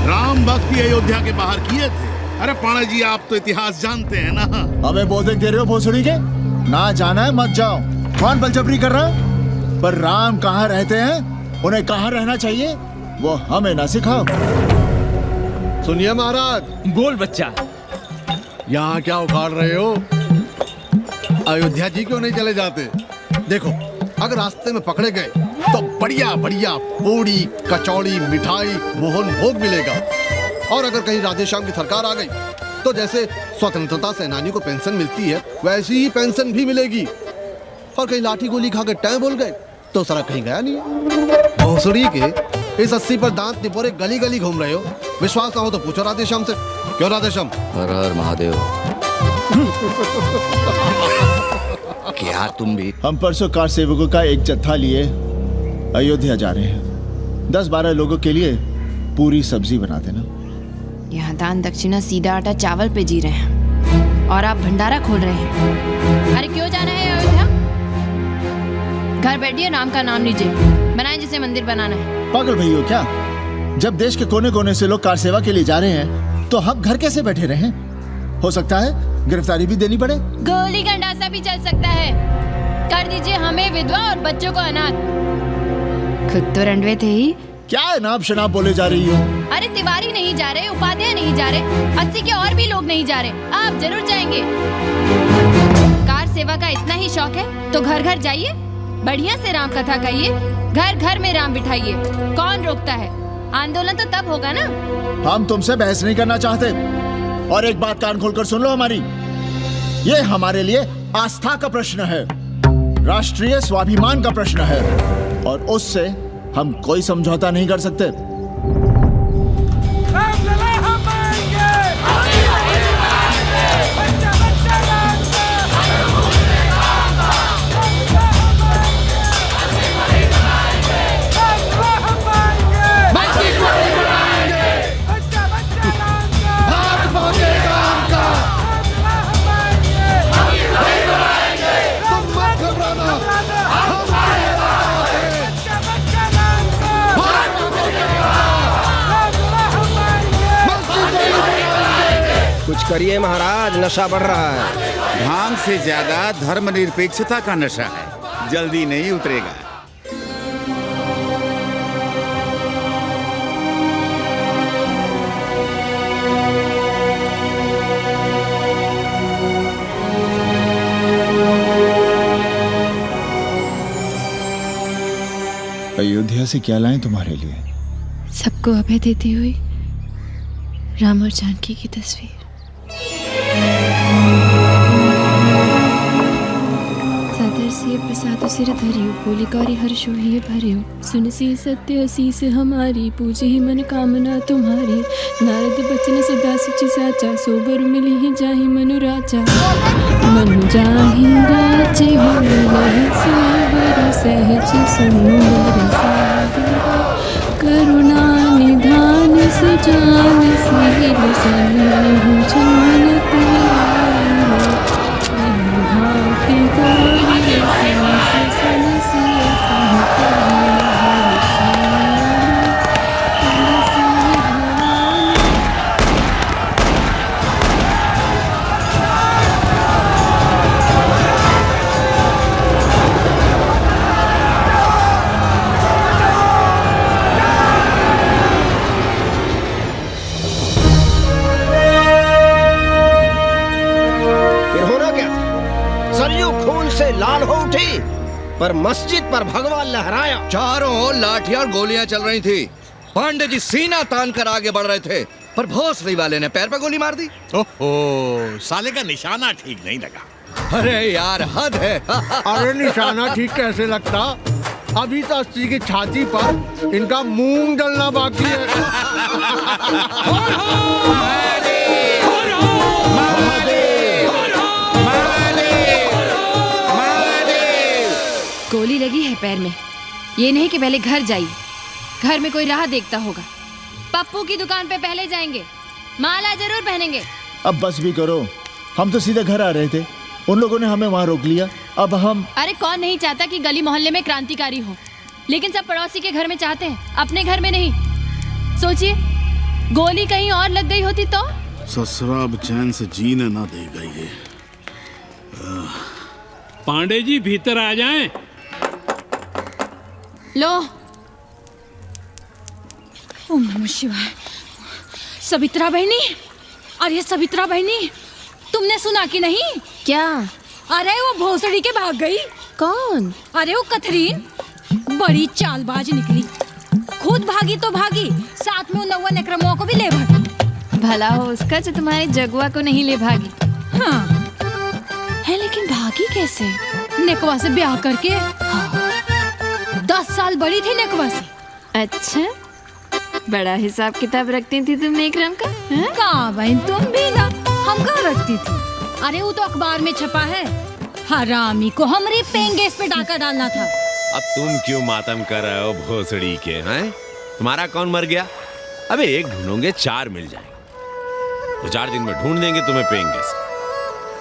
राम भक्ति अयोध्या के बाहर किए थे। अरे पाणा जी, आप तो इतिहास जानते हैं ना। हमें बोधक दे रहे हो भोसड़ी के? ना जाना है मत जाओ। कौन बलजबरी कर रहा है? पर राम कहाँ रहते हैं, उन्हें कहाँ रहना चाहिए, वो हमें ना सिखाओ। सुनिए महाराज। बोल बच्चा। यहाँ क्या उखाड़ रहे हो? अयोध्या जी क्यों नहीं चले जाते? देखो, अगर रास्ते में पकड़े गए तो बढ़िया बढ़िया पूड़ी, कचौड़ी, मिठाई, मोहन भोग मिलेगा। और अगर कहीं राधेश्याम की सरकार आ गई तो जैसे स्वतंत्रता सेनानी को पेंशन मिलती है वैसी ही पेंशन भी मिलेगी। और कहीं लाठी गोली खा के टैं बोल गए तो सारा कहीं गया नहीं। भोसड़ी के इस 80 पर दांत निपोरे गली गली घूम रहे हो। विश्वास ना हो तो पूछो राधेश्याम से। क्यों राधेश्याम? हर हर महादेव। क्या तुम भी? हम परसों कार सेवकों का एक जत्था लिए अयोध्या जा रहे हैं। 10-12 लोगों के लिए पूरी सब्जी बना देना। यहाँ दान दक्षिणा सीधा आटा चावल पे जी रहे हैं और आप भंडारा खोल रहे हैं। अरे क्यों जाना है अयोध्या? घर बैठिए, राम का नाम लीजिए, बनाए जिसे मंदिर बनाना है। पागल भई हो क्या? जब देश के कोने कोने से लोग कार सेवा के लिए जा रहे हैं तो हम घर कैसे बैठे रहें? हो सकता है गिरफ्तारी भी देनी पड़े। गोली गंडासा भी चल सकता है। कर दीजिए हमें विधवा और बच्चों को अनाथ। खुद तो रंडवे थे ही। क्या अनाप शनाप बोले जा रही हो? अरे तिवारी नहीं जा रहे, उपाध्याय नहीं जा रहे, 80 के और भी लोग नहीं जा रहे। आप जरूर जाएंगे। कार सेवा का इतना ही शौक है तो घर घर जाइए, बढ़िया से राम कथा कहिए, घर घर में राम बिठाइए। कौन रोकता है? आंदोलन तो तब होगा ना। हम तुमसे बहस नहीं करना चाहते। और एक बात कान खोलकर सुन लो हमारी, ये हमारे लिए आस्था का प्रश्न है, राष्ट्रीय स्वाभिमान का प्रश्न है और उससे हम कोई समझौता नहीं कर सकते। कुछ करिए महाराज, नशा बढ़ रहा है। भांग से ज्यादा धर्मनिरपेक्षता का नशा है, जल्दी नहीं उतरेगा। अयोध्या से क्या लाएं तुम्हारे लिए? सबको अभय देती हुई राम और जानकी की तस्वीर। सादर से प्रसाद सिर धरियो, बोली गौरी हर्षो ही भरियो, सुन सी सत्य असीस हमारी, पूजे ही मन कामना तुम्हारी। नारद बचन सदा सच साचा, सोबर मिली ही जाहि मनु राजा। मनु जाहि राजे हो मिलहि, सोबर सहज सुंदर सादर। करुणा निधान सुजान सील सन्निहु जान तेरा, भांति गौरी सांस सनसिय सहकरि से लाल हो उठी, पर मस्जिद पर भगवा लहराया। चारों ओर लाठियां और गोलियां चल रही थी। पांडे जी सीना तान कर आगे बढ़ रहे थे, पर भोसड़ी वाले ने पैर पर गोली मार दी। ओहो, साले का निशाना ठीक नहीं लगा। अरे यार हद है। अरे निशाना ठीक कैसे लगता? अभी तो 80 की छाती पर इनका मूंग डलना बाकी है। गोली लगी है पैर में, ये नहीं कि पहले घर जाइए, घर में कोई राह देखता होगा। पप्पू की दुकान पे पहले जाएंगे, माला जरूर पहनेंगे। अब बस भी करो, हम तो सीधे घर आ रहे थे, उन लोगों ने हमें वहाँ रोक लिया। अब हम अरे कौन नहीं चाहता कि गली मोहल्ले में क्रांतिकारी हो, लेकिन सब पड़ोसी के घर में चाहते हैं, अपने घर में नहीं। सोचिए, गोली कहीं और लग गई होती तो? ससुरा अब चैन से जीने ना देगा ये। पांडे जी भीतर आ जाएं। लो, ओम नमः शिवाय। सवित्रा बहनी, अरे सवित्रा बहनी, तुमने सुना कि नहीं? क्या? अरे वो भोसड़ी के भाग गई। कौन? अरे वो कथरीन, बड़ी चालबाज निकली। खुद भागी तो भागी, साथ में उन 9 अक्रमों को भी ले भागी। भला हो उसका जो तुम्हारे जगुआ को नहीं ले भागी। हाँ है, लेकिन भागी कैसे? नेकवा से ब्याह करके। हाँ। 10 साल बड़ी थी नेकवा से। अच्छा, बड़ा हिसाब किताब रखती थी तुम नेकरम का? कहाँ बहन, तुम भी ना। हम कहाँ रखती थी? अरे वो तो अखबार में छपा है। हरामी को हमारी पेंगेस पे डाका डालना था। अब तुम क्यों मातम कर रहे हो भोसड़ी के? हैं? तुम्हारा कौन मर गया? अबे एक ढूंढोगे 4 मिल जाएंगे। 2-4 दिन में ढूंढ देंगे तुम्हें पेंगेस,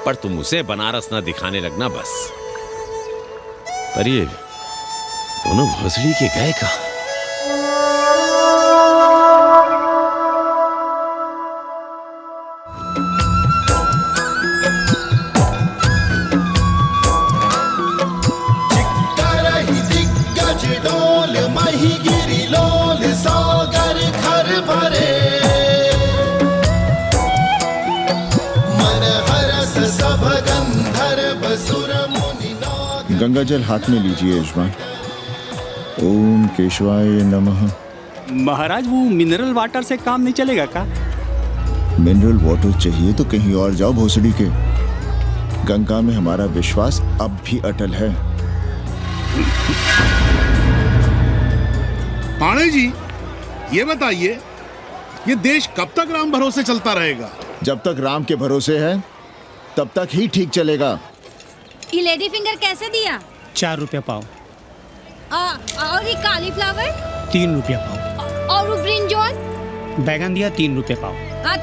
पर तुम उसे बनारस ना दिखाने लगना बस। पर ये दोनों भोसड़ी के गए कहाँ? गंगा जल हाथ में लीजिए यजमान। ओम केशवाय नमः। महाराज वो मिनरल वाटर से काम नहीं चलेगा का? मिनरल वाटर चाहिए तो कहीं और जाओ भोसड़ी के। गंगा में हमारा विश्वास अब भी अटल है। पाणे जी, ये बताइए, ये देश कब तक राम भरोसे चलता रहेगा? जब तक राम के भरोसे है तब तक ही ठीक चलेगा। ये लेडी फिंगर कैसे दिया? 4 रुपया पाव। और ये कालीफ्लावर? 3 रुपया पाव। और वो ब्रिंजॉल? बैगन दिया 3 रुपया पाव।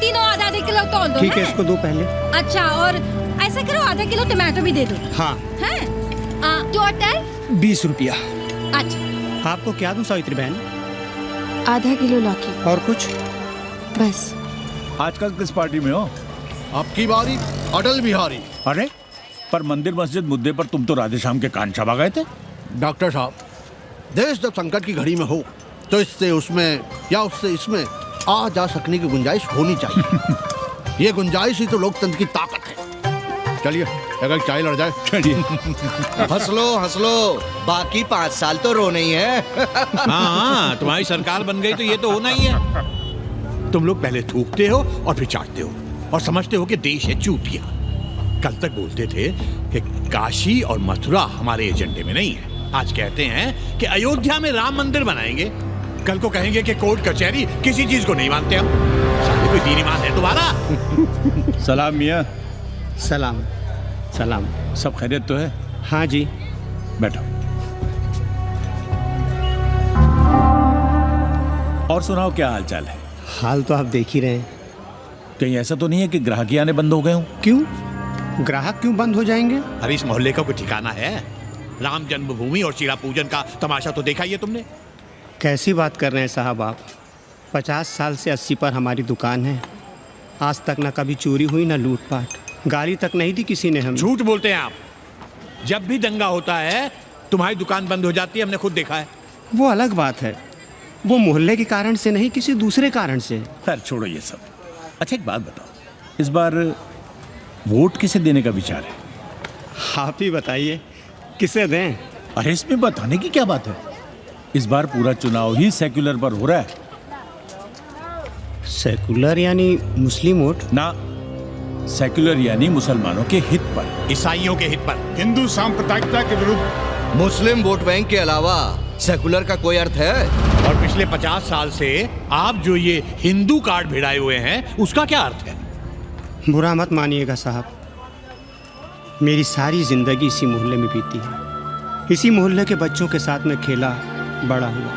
तीनों आधा किलो तोल दो। ठीक है, इसको दो पहले। अच्छा, और ऐसा करो आधा किलो टमाटो भी दे दो। हाँ। हैं? टोटल 20 रुपया। अच्छा, आपको क्या दूं सावित्री बहन? आधा किलो लौकी। और कुछ? बस। आजकल किस पार्टी में हो? आपकी बारी अटल बिहारी। अरे पर मंदिर मस्जिद मुद्दे पर तुम तो राधे श्याम के कान चबा गए थे। डॉक्टर साहब, देश जब संकट की घड़ी में हो तो इससे उसमें या उससे इसमें आ जा सकने की गुंजाइश होनी चाहिए। ये गुंजाइश ही तो लोकतंत्र की ताकत है। चलिए अगर चाय लड़ जाए। चलिए। हंस लो, बाकी 5 साल तो रोना ही है। हाँ, तुम्हारी सरकार बन गई तो ये तो होना ही है। तुम लोग पहले थूकते हो और फिर चाटते हो और समझते हो कि देश है चूतिया। कल तक बोलते थे कि काशी और मथुरा हमारे एजेंडे में नहीं है। आज कहते हैं कि अयोध्या में राम मंदिर बनाएंगे। कल को कहेंगे कि कोर्ट कचहरी किसी चीज को नहीं मानते हम। साले कोई दीन ईमान है तुम्हारा? सलाम मियाँ। सलाम। सलाम। सब खैरियत तो है? हाँ जी। बैठो। और सुनाओ, क्या हाल चाल है? हाल तो आप देख ही रहे हैं। कहीं ऐसा तो नहीं है कि ग्राहक आने बंद हो गए हो? क्यों? ग्राहक क्यों बंद हो जाएंगे? अरे इस मोहल्ले का कोई ठिकाना है? राम जन्मभूमि और शीला पूजन का तमाशा तो देखा ही है तुमने। कैसी बात कर रहे हैं साहब आप? 50 साल से 80 पर हमारी दुकान है। आज तक ना कभी चोरी हुई ना लूटपाट, गाली तक नहीं दी किसी ने हमें। झूठ बोलते हैं आप। जब भी दंगा होता है तुम्हारी दुकान बंद हो जाती है, हमने खुद देखा है। वो अलग बात है, वो मोहल्ले के कारण से नहीं, किसी दूसरे कारण से। खैर छोड़ो ये सब। अच्छा एक बात बताओ, इस बार वोट किसे देने का विचार है? आप ही बताइए, किसे दें? अरे इसमें बताने की क्या बात है? इस बार पूरा चुनाव ही सेक्युलर पर हो रहा है। सेक्युलर यानी मुस्लिम वोट? ना, सेक्युलर यानी मुसलमानों के हित पर, ईसाइयों के हित पर, हिंदू सांप्रदायिकता के विरुद्ध। मुस्लिम वोट बैंक के अलावा सेकुलर का कोई अर्थ है? और पिछले 50 साल से आप जो ये हिंदू कार्ड भिड़ाए हुए हैं, उसका क्या अर्थ है? बुरा मत मानिएगा साहब, मेरी सारी जिंदगी इसी मोहल्ले में बीती है। इसी मोहल्ले के बच्चों के साथ में खेला, बड़ा हुआ।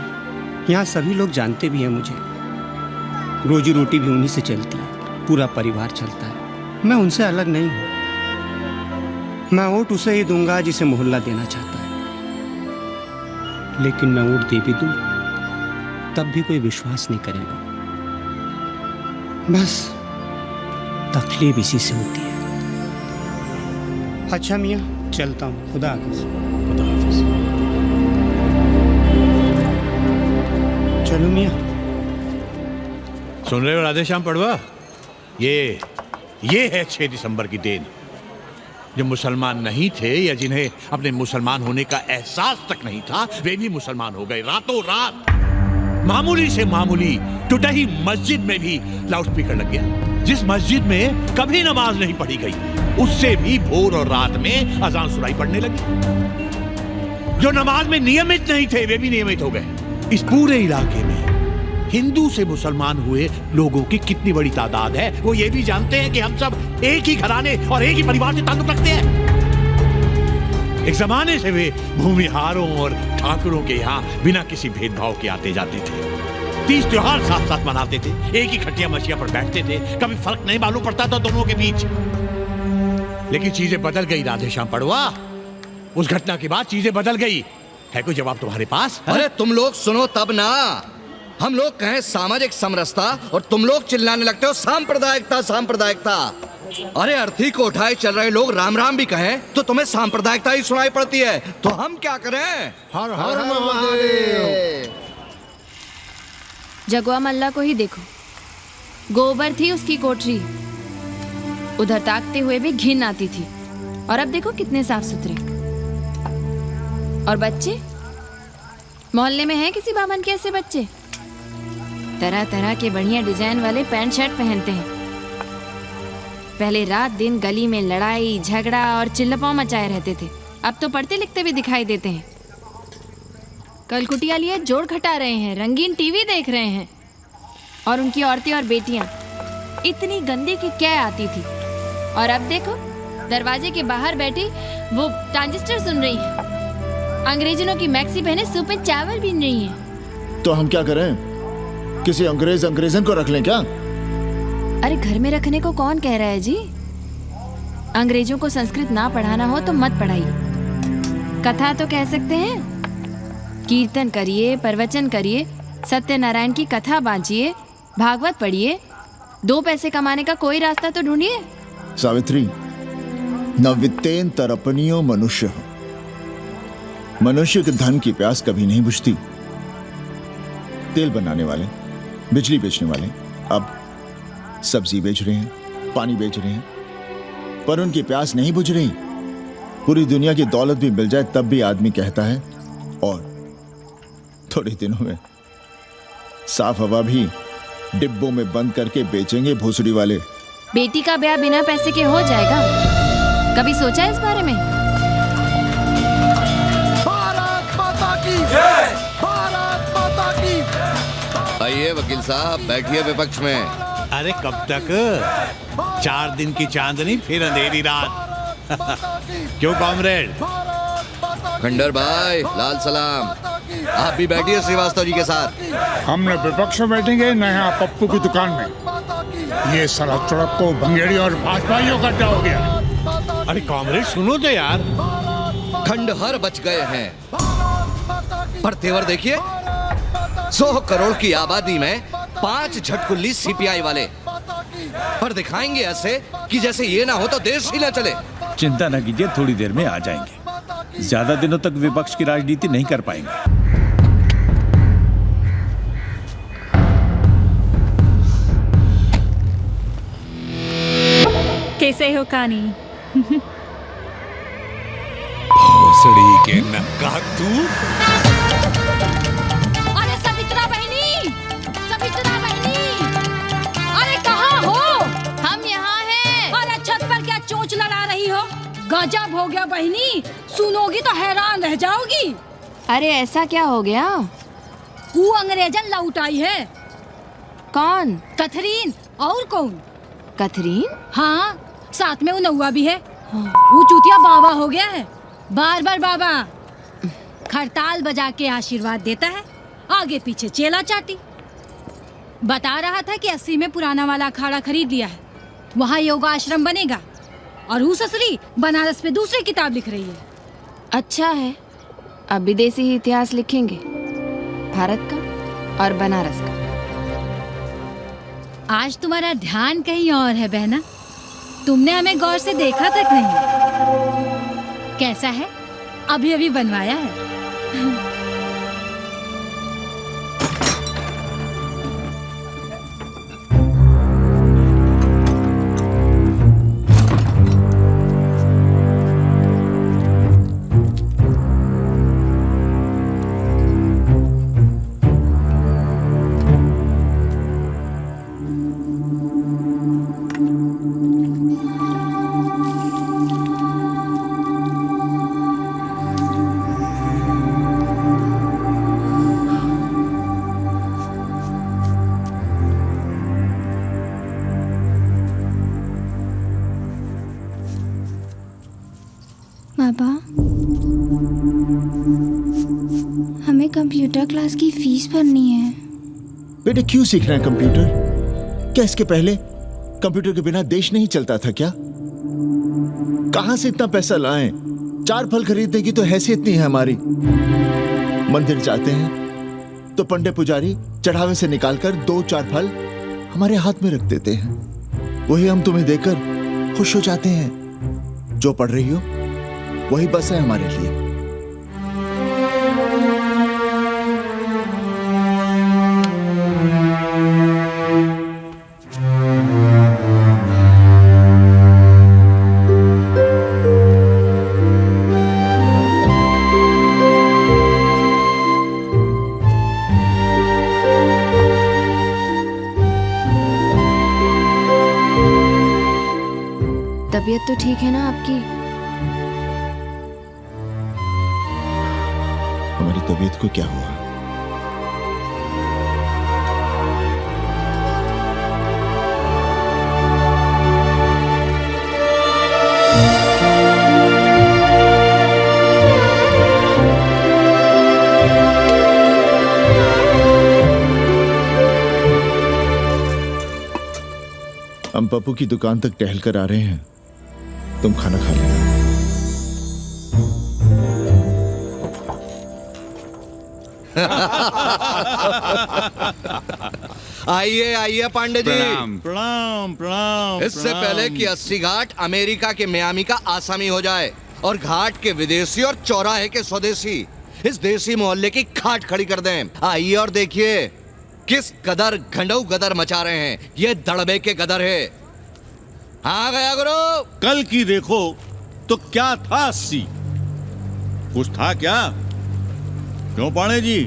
यहाँ सभी लोग जानते भी हैं मुझे। रोजी रोटी भी उन्हीं से चलती है, पूरा परिवार चलता है। मैं उनसे अलग नहीं हूँ। मैं वोट उसे ही दूंगा जिसे मोहल्ला देना चाहता है। लेकिन मैं वोट दे भी दूं तब भी कोई विश्वास नहीं करेगा। बस तकलीफ इसी से होती है। अच्छा मियाँ, चलता हूँ। खुदा हाफिज। खुदा हाफिज। चलो मियाँ। सुन रहे हो राधेश्याम पड़वा? ये है 6 दिसंबर की देन। जो मुसलमान नहीं थे या जिन्हें अपने मुसलमान होने का एहसास तक नहीं था, वे भी मुसलमान हो गए रातों रात। मामूली से मामूली टूटी मस्जिद में भी लाउडस्पीकर लग गया। जिस मस्जिद में कभी नमाज नहीं पढ़ी गई, उससे भी भोर और रात में अजान सुनाई पड़ने लगी। जो नमाज में नियमित नहीं थे, वे भी नियमित हो गए। इस पूरे इलाके में हिंदू से मुसलमान हुए लोगों की कितनी बड़ी तादाद है, वो ये भी जानते हैं कि हम सब एक ही घराने और एक ही परिवार से ताल्लुक रखते हैं। एक जमाने से वे भूमिहारों और ठाकुरों के यहाँ बिना किसी भेदभाव के आते जाते थे। 30 त्योहार साथ साथ मनाते थे, एक ही खटिया मछिया पर बैठते थे, कभी फर्क नहीं मालूम पड़ता था दोनों के बीच। लेकिन चीजें बदल गई राधेश्याम पड़वा। उस घटना के बाद चीजें बदल गई। है कोई जवाब तुम्हारे पास? अरे तुम लोग सुनो तब ना। हम लोग कहें सामाजिक समरसता और तुम लोग चिल्लाने लगते हो सांप्रदायिकता सांप्रदायिकता। अरे अर्थी को उठाए चल रहे लोग राम राम भी कहें तो तुम्हें सांप्रदायिकता ही सुनाई पड़ती है। तो हम क्या करें? हर हर महादेव। जगवा मल्ला को ही देखो, गोबर थी उसकी कोठरी, उधर ताकते हुए भी घिन आती थी, और अब देखो कितने साफ सुथरे। और बच्चे, मोहल्ले में हैं किसी बामन के ऐसे बच्चे? तरह तरह के बढ़िया डिजाइन वाले पैंट शर्ट पहनते हैं। पहले रात दिन गली में लड़ाई झगड़ा और चिल्लापाव मचाए रहते थे, अब तो पढ़ते लिखते भी दिखाई देते हैं। कल कुटिया लिए जोड़ घटा रहे हैं, रंगीन टीवी देख रहे हैं, और उनकी औरतें और बेटियां इतनी गंदी की क्या आती थी, और अब देखो दरवाजे के बाहर बैठी वो ट्रांजिस्टर सुन रही है। अंग्रेजनों की मैक्सी पहने सूप में चावल भी नहीं है। तो हम क्या करें? किसी अंग्रेजन को रख लें क्या? अरे घर में रखने को कौन कह रहा है जी? अंग्रेजों को संस्कृत ना पढ़ाना हो तो मत पढ़ाइए। कथा तो कह सकते हैं, कीर्तन करिए, प्रवचन करिए, सत्यनारायण की कथा बांचिए, भागवत पढ़िए, 2 पैसे कमाने का कोई रास्ता तो ढूंढिए। सावित्री, न वित्तेन तरपनियो मनुष्य। मनुष्य के धन की प्यास कभी नहीं बुझती। तेल बनाने वाले, बिजली बेचने वाले अब सब्जी बेच रहे हैं, पानी बेच रहे हैं, पर उनकी प्यास नहीं बुझ रही। पूरी दुनिया की दौलत भी मिल जाए तब भी आदमी कहता है, और थोड़े दिनों में साफ हवा भी डिब्बों में बंद करके बेचेंगे भोसड़ी वाले। बेटी का ब्याह बिना पैसे के हो जाएगा? कभी सोचा इस बारे में? भारत माता की जय! भारत माता की। आइए वकील साहब, बैठिए विपक्ष में। अरे कब तक? 4 दिन की चांदनी फिर अंधेरी रात। क्यों कॉमरेड? खंडर भाई, लाल सलाम। आप भी बैठिए श्रीवास्तव जी के साथ। हमने विपक्ष में बैठेंगे न यहाँ पप्पू की दुकान में। ये सड़क चौड़क को भंगेड़ी और भाजपाइयों का अड्डा हो गया। अरे कॉमरेड सुनो तो यार। खंडहर बच गए हैं, पर तेवर देखिए, 100 करोड़ की आबादी में 5 झटकुल्ली सीपीआई वाले, पर दिखाएंगे ऐसे कि जैसे ये ना हो तो देश ही ना चले। चिंता न कीजिए, थोड़ी देर में आ जाएंगे। ज्यादा दिनों तक विपक्ष की राजनीति नहीं कर पाएंगे। कैसे हो कानी? भोसड़ी के नक्का तू। अरे सवित्रा बहनी, सवित्रा बहनी, अरे कहाँ हो? हम यहाँ हैं। अरे छत पर क्या चोंच लड़ा रही हो? गजब हो गया बहनी, सुनोगी तो हैरान रह जाओगी। अरे ऐसा क्या हो गया? वो अंग्रेजन लौट आई है। कौन? कथरीन। और कौन? कथरीन? हाँ, साथ में वो नौवा भी है। वो चूतिया बाबा हो गया है। बार बार बाबा खड़ताल बजा के आशीर्वाद देता है, आगे पीछे चेला चाटी। बता रहा था कि 80 में पुराना वाला अखाड़ा खरीद लिया है, वहाँ योगा आश्रम बनेगा, और वो ससुरी बनारस पे दूसरी किताब लिख रही है। अच्छा है, अब विदेशी ही इतिहास लिखेंगे, भारत का और बनारस का। आज तुम्हारा ध्यान कहीं और है बहना, तुमने हमें गौर से देखा तक नहीं। कैसा है? अभी अभी बनवाया है। कंप्यूटर क्लास की फीस भरनी है। बेटे क्यों सीखना है कंप्यूटर? क्या इसके पहले कंप्यूटर के बिना देश नहीं चलता था क्या? कहां से इतना पैसा लाएं? 4 फल खरीदने की तो हैसियत नहीं है हमारी। मंदिर जाते हैं तो पंडे पुजारी चढ़ावे से निकालकर 2-4 फल हमारे हाथ में रख देते हैं। वही हम तुम्हें देकर खुश हो जाते हैं। जो पढ़ रही हो वही बस है हमारे लिए। तबीयत तो ठीक है ना आपकी? हमारी तबीयत को क्या हुआ? हम पप्पू की दुकान तक टहल कर आ रहे हैं, तुम खाना खा लेना। आइए आइए पांडे जी। प्रणाम प्रणाम प्रणाम। इससे पहले कि 80 घाट अमेरिका के मियामी का आसामी हो जाए और घाट के विदेशी और चौराहे के स्वदेशी इस देसी मोहल्ले की खाट खड़ी कर दें, आइए और देखिए किस कदर घंडऊ गदर मचा रहे हैं ये दड़बे के गदर है। हाँ गया गुरु। कल की देखो तो क्या था 80? कुछ था क्या? क्यों पांडे जी?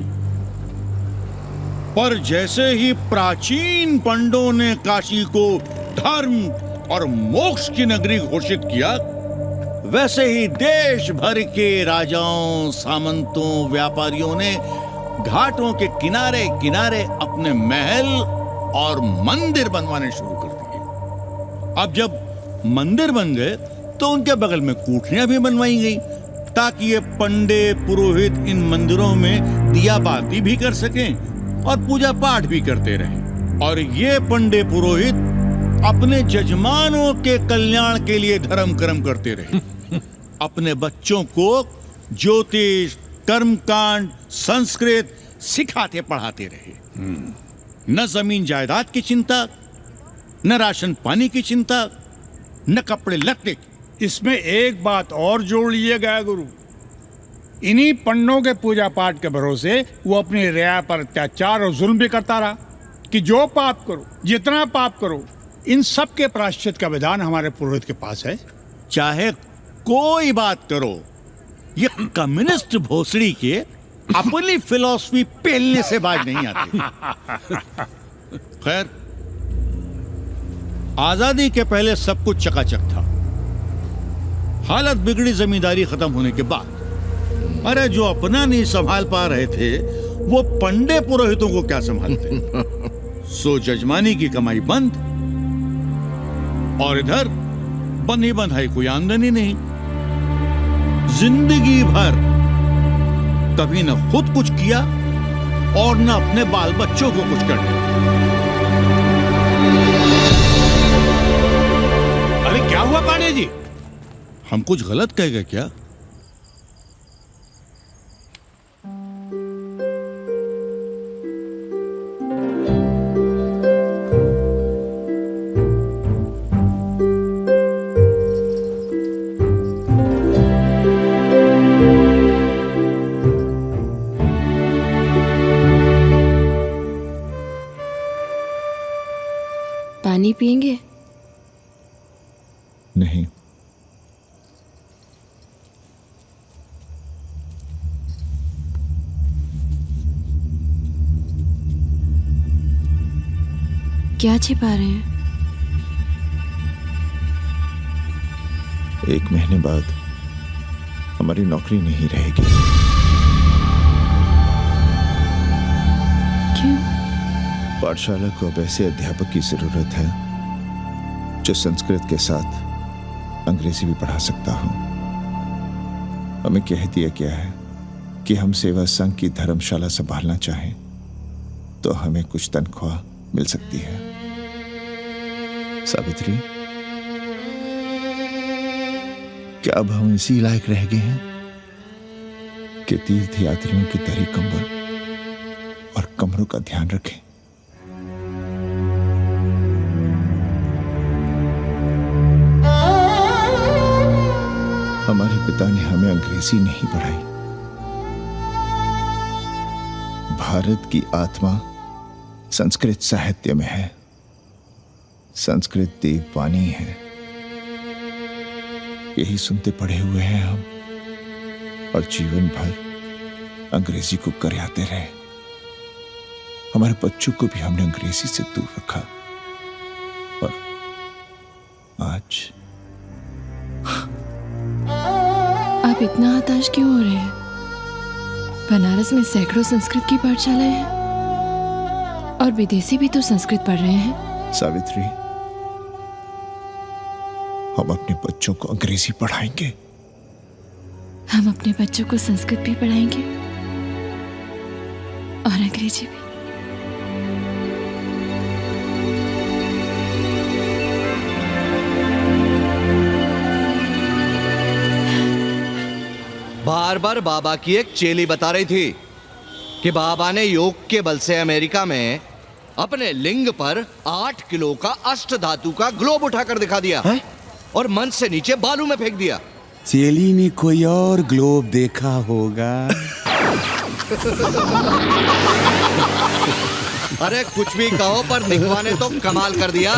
पर जैसे ही प्राचीन पंडों ने काशी को धर्म और मोक्ष की नगरी घोषित किया, वैसे ही देश भर के राजाओं, सामंतों, व्यापारियों ने घाटों के किनारे किनारे अपने महल और मंदिर बनवाने शुरू कर दिए। अब जब मंदिर बन गए तो उनके बगल में कोठरियां भी बनवाई गई ताकि ये पंडे पुरोहित इन मंदिरों में दिया बाती भी कर सकें और पूजा पाठ भी करते रहें। और ये पंडे पुरोहित अपने जजमानों के कल्याण के लिए धर्म कर्म करते रहे। अपने बच्चों को ज्योतिष, कर्मकांड, संस्कृत सिखाते पढ़ाते रहे। न जमीन जायदाद की चिंता, न राशन पानी की चिंता, न कपड़े लत्ते की। इसमें एक बात और जोड़ लिए गया गुरु, इन्हीं पंडों के पूजा पाठ के भरोसे वो अपनी रिया पर अत्याचार और जुल्म भी करता रहा कि जो पाप करो, जितना पाप करो, इन सब के प्रायश्चित का विधान हमारे पुरोहित के पास है। चाहे कोई बात करो, ये कम्युनिस्ट भोसड़ी के अपनी फिलॉसफी पेलने से बाज नहीं आती। खैर, आजादी के पहले सब कुछ चकाचक था। हालत बिगड़ी जमींदारी खत्म होने के बाद। अरे जो अपना नहीं संभाल पा रहे थे वो पंडे पुरोहितों को क्या संभालते। सो जजमानी की कमाई बंद और इधर बंधी बंधाई कोई आमदनी नहीं। जिंदगी भर कभी न खुद कुछ किया और न अपने बाल बच्चों को कुछ करने। अरे क्या हुआ पांडे जी? हम कुछ गलत कह गए क्या? पानी पिएंगे? नहीं। क्या छिपा रहे हैं? 1 महीने बाद हमारी नौकरी नहीं रहेगी। क्यों? पाठशाला को अब ऐसे अध्यापक की जरूरत है जो संस्कृत के साथ अंग्रेजी भी पढ़ा सकता हो। हमें कह दिया गया है कि हम सेवा संघ की धर्मशाला संभालना चाहें तो हमें कुछ तनख्वाह मिल सकती है। सावित्री, क्या अब हम इसी लायक रह गए हैं कि तीर्थ यात्रियों की दरी कंबल और कमरों का ध्यान रखें? हमारे पिता ने हमें अंग्रेजी नहीं पढ़ाई। भारत की आत्मा संस्कृत साहित्य में है, संस्कृत देववाणी है। यही सुनते पढ़े हुए हैं हम, और जीवन भर अंग्रेजी को करियाते रहे। हमारे बच्चों को भी हमने अंग्रेजी से दूर रखा, और आज आप इतना हताश क्यों हो रहे हैं? बनारस में सैकड़ों संस्कृत की पाठशालाएं हैं और विदेशी भी तो संस्कृत पढ़ रहे हैं। सावित्री, हम अपने बच्चों को अंग्रेजी पढ़ाएंगे। हम अपने बच्चों को संस्कृत भी पढ़ाएंगे और अंग्रेजी भी। बार बार बाबा की एक चेली बता रही थी कि बाबा ने योग के बल से अमेरिका में अपने लिंग पर 8 किलो का अष्ट धातु का ग्लोब उठाकर दिखा दिया है? और मंच से नीचे बालू में फेंक दिया। चेली ने कोई और ग्लोब देखा होगा। अरे कुछ भी कहो, पर दिखवा ने तो कमाल कर दिया।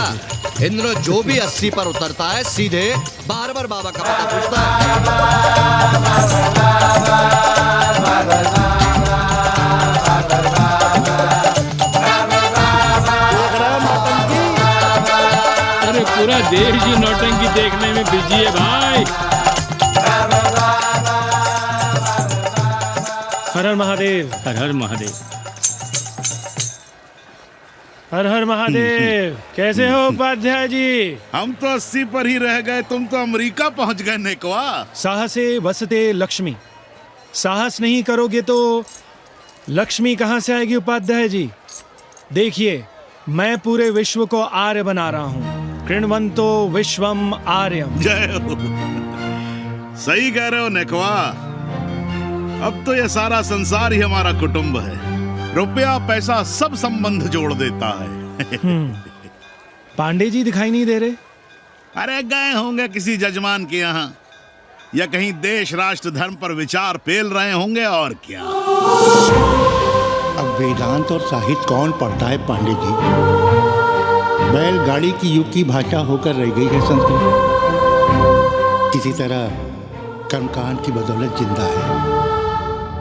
इंद्र जो भी 80 पर उतरता है सीधे बार बार बाबा का पता पूछता अरे पूरा देश ही नौटंकी देखने में बिजी है भाई। हर हर महादेव। हर हर महादेव। हर हर महादेव। कैसे हो उपाध्याय जी? हम तो 80 पर ही रह गए, तुम तो अमेरिका पहुंच गए नेकवा। साहसे वसते लक्ष्मी। साहस नहीं करोगे तो लक्ष्मी कहां से आएगी उपाध्याय जी? देखिए, मैं पूरे विश्व को आर्य बना रहा हूं। कृण्वन्तो विश्वम आर्यम। जय हो। सही कह रहे हो नेकवा। अब तो ये सारा संसार ही हमारा कुटुंब है। रुपया पैसा सब संबंध जोड़ देता है। पांडे जी दिखाई नहीं दे रहे? अरे गए होंगे किसी जजमान के यहाँ, या कहीं देश राष्ट्र धर्म पर विचार पेल रहे होंगे, और क्या। अब वेदांत और साहित्य कौन पढ़ता है पांडे जी? बैलगाड़ी की युग की भाषा होकर रह गई है संस्कृत। किसी तरह कर्मकांड की बदौलत जिंदा है,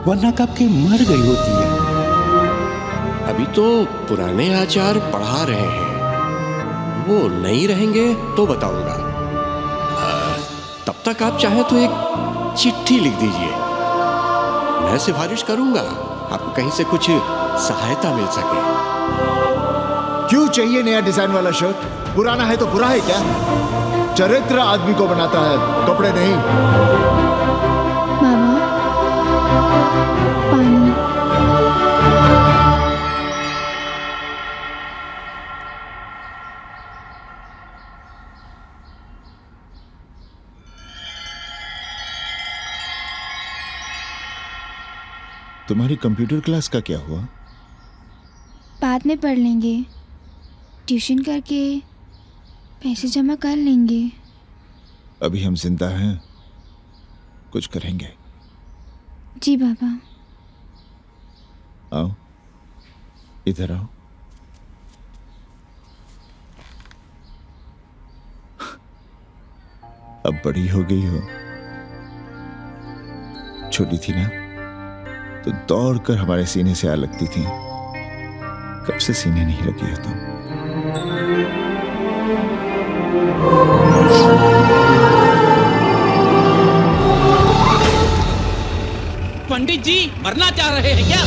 वरना कब के मर गई होती है। अभी तो पुराने आचार पढ़ा रहे हैं, वो नहीं रहेंगे तो बताऊंगा। तब तक आप चाहे तो एक चिट्ठी लिख दीजिए, मैं सिफारिश करूंगा, आपको कहीं से कुछ सहायता मिल सके। क्यों चाहिए नया डिजाइन वाला शर्ट? पुराना है तो बुरा है क्या? चरित्र आदमी को बनाता है, कपड़े नहीं। मामा, पानी। तुम्हारी कंप्यूटर क्लास का क्या हुआ? बाद में पढ़ लेंगे, ट्यूशन करके पैसे जमा कर लेंगे। अभी हम जिंदा हैं, कुछ करेंगे। जी बाबा। आओ, इधर आओ। अब बड़ी हो गई हो, छोटी थी ना तो दौड़कर हमारे सीने से आ लगती थी। कब से सीने नहीं लगी हो तुम? पंडित जी मरना चाह रहे हैं क्या?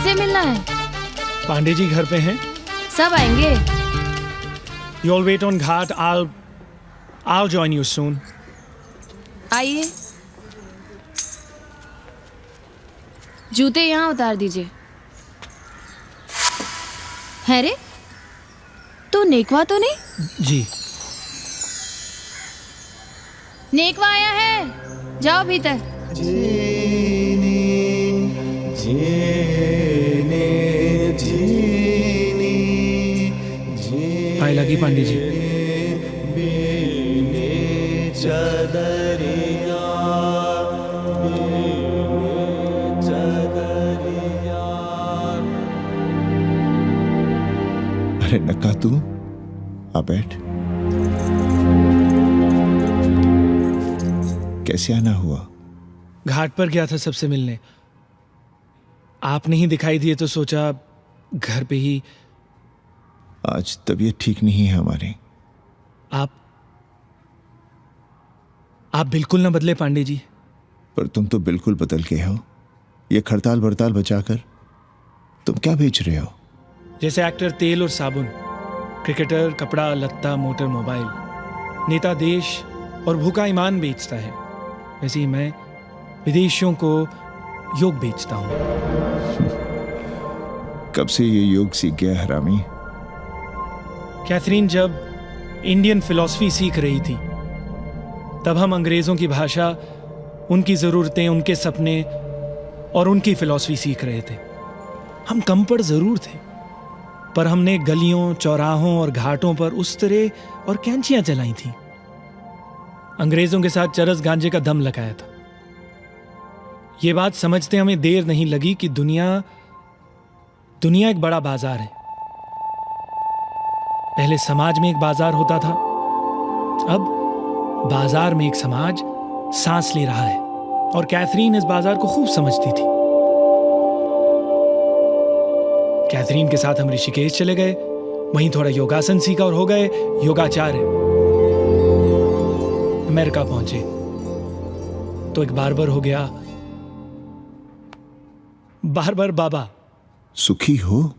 किससे मिलना है? पांडे जी घर पे हैं। सब आएंगे। You all wait on Ghat. I'll join you soon. आइए। जूते यहाँ उतार दीजिए। है रे? तो नेकवा तो नहीं? जी। नेकवा आया है, जाओ भीतर। आए लगी पांडे जी। अरे नक्का तू आ बैठ। कैसे आना हुआ? घाट पर गया था सबसे मिलने। आप नहीं दिखाई दिए तो सोचा घर पे ही। आज तबीयत ठीक नहीं है हमारी। आप बिल्कुल ना बदले पांडे जी। पर तुम तो बिल्कुल बदल गए हो। ये खड़ताल बड़ताल बचाकर तुम क्या बेच रहे हो? जैसे एक्टर तेल और साबुन, क्रिकेटर कपड़ा लत्ता मोटर मोबाइल, नेता देश और भूखा ईमान बेचता है, वैसे ही मैं विदेशियों को योग बेचता हूं। कब से ये योग सीख गया हरामी? कैथरीन जब इंडियन फिलॉसफी सीख रही थी तब हम अंग्रेजों की भाषा, उनकी जरूरतें, उनके सपने और उनकी फिलॉसफी सीख रहे थे। हम कम पढ़ जरूर थे, पर हमने गलियों, चौराहों और घाटों पर उस तरह और कैंचियां चलाई थी। अंग्रेजों के साथ चरस गांजे का दम लगाया था। ये बात समझते हमें देर नहीं लगी कि दुनिया एक बड़ा बाजार है। पहले समाज में एक बाजार होता था, अब बाजार में एक समाज सांस ले रहा है। और कैथरीन इस बाजार को खूब समझती थी। कैथरीन के साथ हम ऋषिकेश चले गए, वहीं थोड़ा योगासन सीखा और हो गए योगाचार्य। अमेरिका पहुंचे तो एक बार्बर हो गया, बार्बर बाबा। सुखी हो?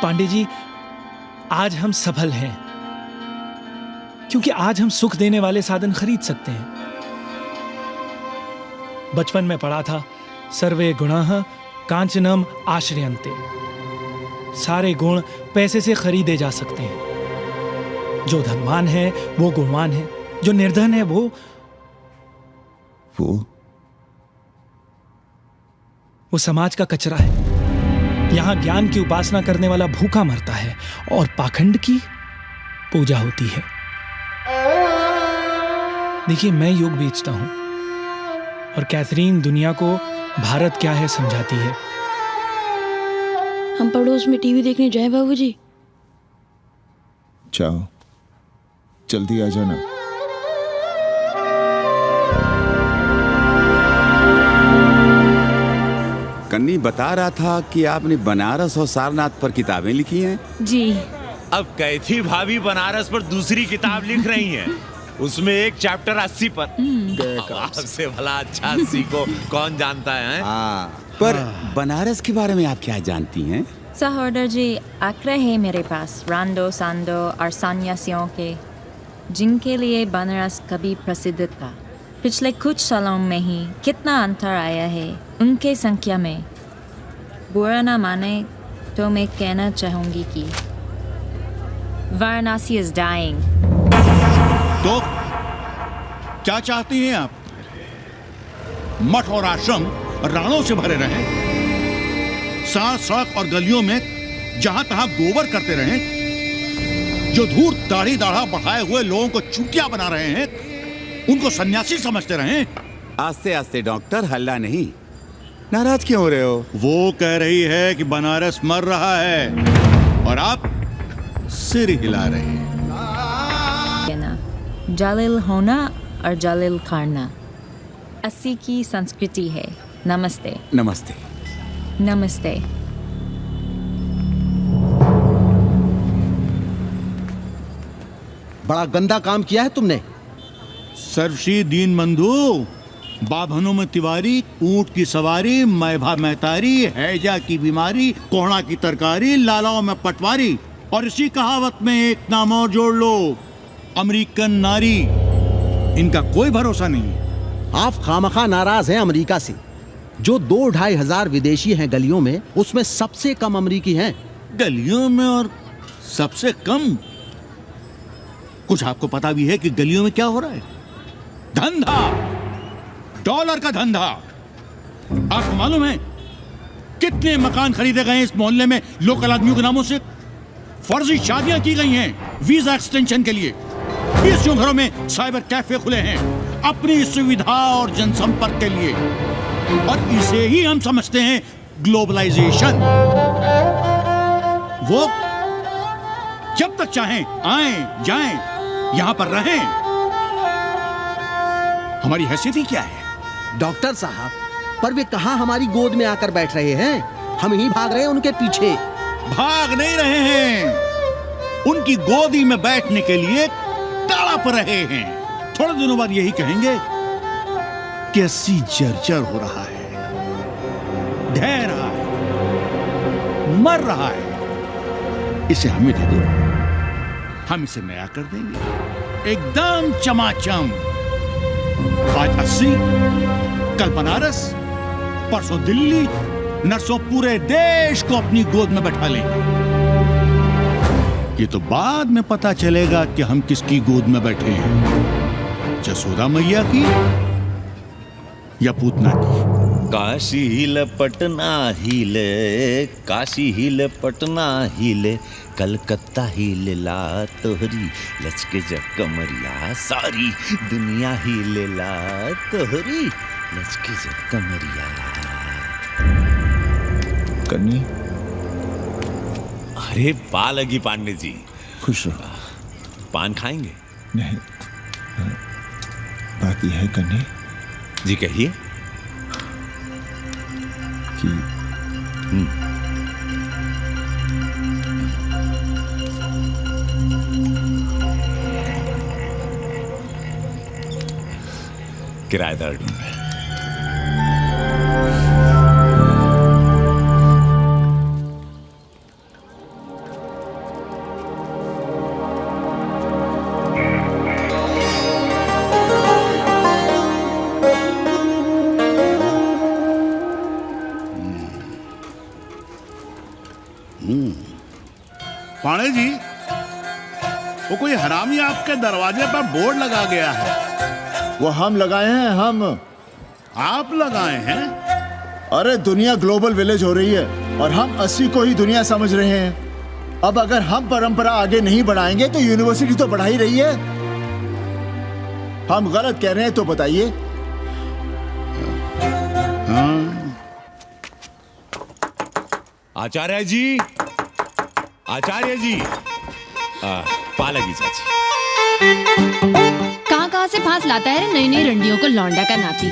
पांडे जी, आज हम सफल हैं क्योंकि आज हम सुख देने वाले साधन खरीद सकते हैं। बचपन में पढ़ा था, सर्वे गुणाः कांचनम आश्रयन्ते। सारे गुण पैसे से खरीदे जा सकते हैं। जो धनवान है वो गुणवान है, जो निर्धन है वो समाज का कचरा है। यहां ज्ञान की उपासना करने वाला भूखा मरता है और पाखंड की पूजा होती है। देखिए, मैं योग बेचता हूं और कैथरीन दुनिया को भारत क्या है समझाती है। हम पड़ोस में टीवी देखने जाए बाबूजी? जाओ, जल्दी आ जाना। कन्नी बता रहा था कि आपने बनारस और सारनाथ पर किताबें लिखी हैं। जी। अब कैथी भाभी बनारस पर दूसरी किताब लिख रही हैं। उसमें एक चैप्टर 80 पर। से भला अच्छा 80 को कौन जानता है? पर बनारस के बारे में आप क्या जानती हैं? सहोदर जी, आंकड़े हैं मेरे पास रांडो सांडो और सन्यासियों के, जिनके लिए बनारस कभी प्रसिद्ध था। पिछले कुछ सालों में ही कितना अंतर आया है उनके संख्या में। बुरा ना माने तो मैं कहना चाहूंगी कि वाराणसी इज डाइंग। तो क्या चाहती हैं आप? मठ और आश्रम राणों से भरे रहें, सड़क और गलियों में जहां तहां गोबर करते रहें, जो धूर्त दाढ़ी दाढ़ा बढ़ाए हुए लोगों को चूतिया बना रहे हैं उनको सन्यासी समझते रहें। आस्ते आस्ते डॉक्टर, हल्ला नहीं। नाराज क्यों हो रहे हो? वो कह रही है कि बनारस मर रहा है और आप सिर हिला रहे हैं। जालिल होना और जालिल खाना 80 की संस्कृति है। नमस्ते। नमस्ते। नमस्ते। बड़ा गंदा काम किया है तुमने। सर्वश्री दीन बंधु, बाभनों में तिवारी, ऊंट की सवारी, मैभा मैतारी, हैजा की बीमारी, कोहड़ा की तरकारी, लालाओं में पटवारी। और इसी कहावत में एक नाम और जोड़ लो, अमेरिकन नारी। इनका कोई भरोसा नहीं। आप खामखा नाराज हैं अमेरिका से। जो 2-2.5 हजार विदेशी हैं गलियों में, उसमें सबसे कम अमेरिकी हैं। गलियों में और सबसे कम? कुछ आपको पता भी है कि गलियों में क्या हो रहा है? धंधा, डॉलर का धंधा। आपको मालूम है कितने मकान खरीदे गए इस मोहल्ले में लोकल आदमियों के नामों से? फर्जी शादियां की गई हैं वीजा एक्सटेंशन के लिए। 20 घरों में साइबर कैफे खुले हैं अपनी सुविधा और जनसंपर्क के लिए। और इसे ही हम समझते हैं ग्लोबलाइजेशन। वो जब तक चाहें आएं जाएं, यहां पर रहें। हमारी हैसियत ही क्या है? डॉक्टर साहब, पर वे कहां हमारी गोद में आकर बैठ रहे हैं? हम ही भाग रहे हैं उनके पीछे। भाग नहीं रहे हैं, उनकी गोदी में बैठने के लिए तड़प रहे हैं। थोड़े दिनों बाद यही कहेंगे कैसी जर्जर हो रहा है, ढह रहा है, मर रहा है, इसे हमें दे दो, हम इसे नया कर देंगे एकदम चमाचम। आज 80, कल बनारस, परसों दिल्ली, नर्सों पूरे देश को अपनी गोद में बैठा लेंगे। ये तो बाद में पता चलेगा कि हम किसकी गोद में बैठे हैं, जसोदा मैया की या पूतना की। काशी हिले पटना हिले, काशी हिले पटना हिले, कलकत्ता हिले ला तोहरी लचके जब कमरिया, सारी दुनिया हिले ला तोहरी लचके जब कमरिया। कन्नी, अरे पा लगी पांडे जी। खुश रहो। पान खाएंगे? नहीं, बात यह है कन्नी जी, कहिए कि किराएदार ढूंढे। पाणे जी, वो कोई हरामी आपके दरवाजे पर बोर्ड लगा गया है। वो हम लगाए हैं। हम? आप लगाए हैं? अरे दुनिया ग्लोबल विलेज हो रही है और हम 80 को ही दुनिया समझ रहे हैं। अब अगर हम परंपरा आगे नहीं बढ़ाएंगे तो यूनिवर्सिटी तो बढ़ा ही रही है। हम गलत कह रहे हैं तो बताइए। आचार्य जी, आचार्य जी, पालगी चाची। कहाँ से फांस लाता है नई नई रंडियों को लौंडा का नाती।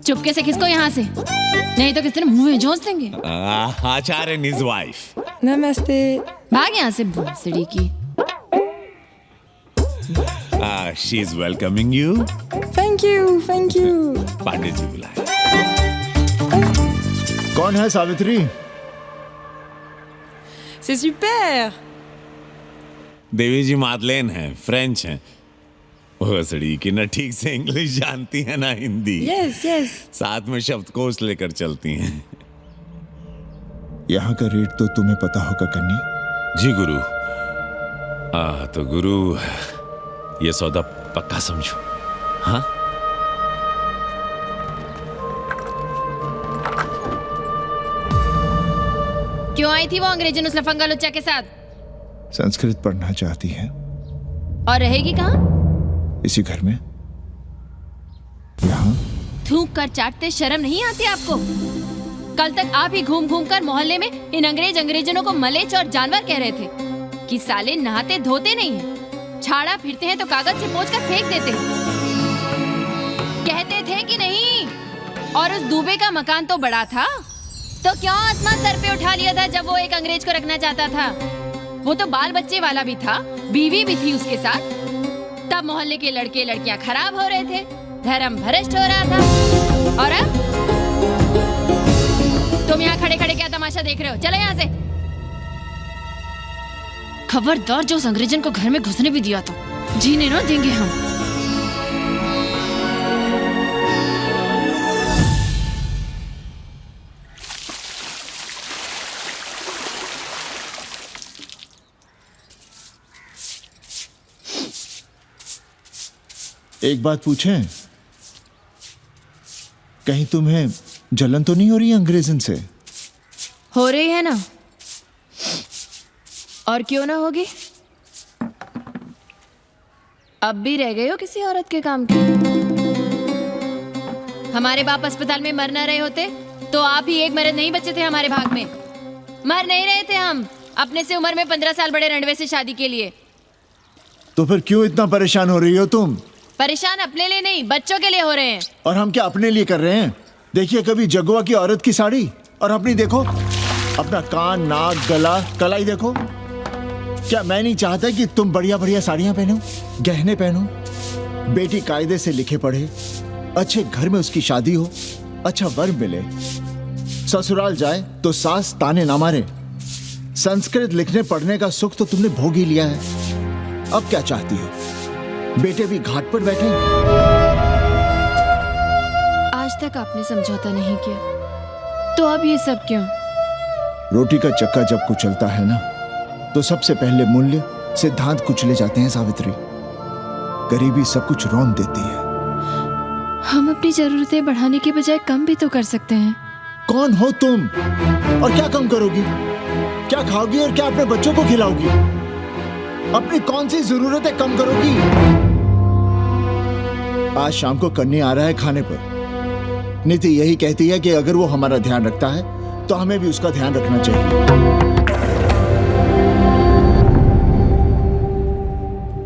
चुपके से खिसको यहाँ से, नहीं तो किसी ने मुंह में झोंस देंगे। आचार्य and his wife। नमस्ते। भाग यहाँ से भोसड़ी की। She is welcoming you। Thank you, thank you। Pandey ji बुलाए। कौन है सावित्री? C'est super। देवी जी मादलेन हैं, फ्रेंच हैं। भोसड़ी की ना ठीक से इंग्लिश जानती है ना हिंदी। Yes, yes। साथ में शब्दकोश लेकर चलती हैं। यहाँ का रेट तो तुम्हें पता होगा कन्नी। जी गुरु। तो गुरु, ये सौदा पक्का समझो। हाँ, क्यों आई थी वो अंग्रेजन उस लफंगा लुच्चा के साथ? संस्कृत पढ़ना चाहती है। और रहेगी कहाँ? इसी घर में, यहाँ। थूक कर चाटते शर्म नहीं आती आपको? कल तक आप ही घूम घूम कर मोहल्ले में इन अंग्रेजनों को मलेच और जानवर कह रहे थे कि साले नहाते धोते नहीं हैं, छाड़ा फिरते हैं तो कागज से पोंछ कर फेंक देते हैं। कहते थे कि नहीं? और उस दूबे का मकान तो बड़ा था, तो क्यों आसमान सर पे उठा लिया था जब वो एक अंग्रेज को रखना चाहता था? वो तो बाल बच्चे वाला भी था, बीवी भी थी उसके साथ। तब मोहल्ले के लड़के लड़कियां खराब हो रहे थे, धर्म भ्रष्ट हो रहा था। और अब तुम यहाँ खड़े खड़े क्या तमाशा देख रहे हो? चले यहाँ से। खबरदार, जो उस अंग्रेजन को घर में घुसने भी दिया तो जीने ना देंगे हम। एक बात पूछें, कहीं तुम्हें जलन तो नहीं हो रही अंग्रेजन से? हो रही है ना, और क्यों ना होगी? अब भी रह गए हो किसी औरत के काम की? हमारे बाप अस्पताल में मर ना रहे होते तो आप ही एक मर्द नहीं बचे थे हमारे भाग में। मर नहीं रहे थे हम अपने से उम्र में 15 साल बड़े रणवे से शादी के लिए। तो फिर क्यों इतना परेशान हो रही हो तुम? परेशान अपने लिए नहीं, बच्चों के लिए हो रहे हैं। और हम क्या अपने लिए कर रहे हैं? देखिए कभी जगुआ की औरत की साड़ी और अपनी देखो, अपना कान, नाक, गला, कलाई देखो। क्या मैं नहीं चाहता कि तुम बढ़िया बढ़िया साड़ियां पहनो, गहने पहनो, बेटी कायदे से लिखे पढ़े, अच्छे घर में उसकी शादी हो, अच्छा वर मिले, ससुराल जाए तो सास ताने ना मारे। संस्कृत लिखने पढ़ने का सुख तो तुमने भोग ही लिया है, अब क्या चाहती हो? बेटे भी घाट पर बैठे। आज तक आपने समझौता नहीं किया, तो अब ये सब क्यों? रोटी का चक्का जब कुचलता है ना, तो सबसे पहले मूल्य सिद्धांत कुचले जाते हैं सावित्री। गरीबी सब कुछ रौंद देती है। हम अपनी जरूरतें बढ़ाने के बजाय कम भी तो कर सकते हैं। कौन हो तुम और क्या कम करोगी? क्या खाओगी और क्या अपने बच्चों को खिलाओगी? अपनी कौन सी जरूरतें कम करोगी? आज शाम को कन्नी आ रहा है खाने पर। नीति यही कहती है कि अगर वो हमारा ध्यान रखता है तो हमें भी उसका ध्यान रखना चाहिए।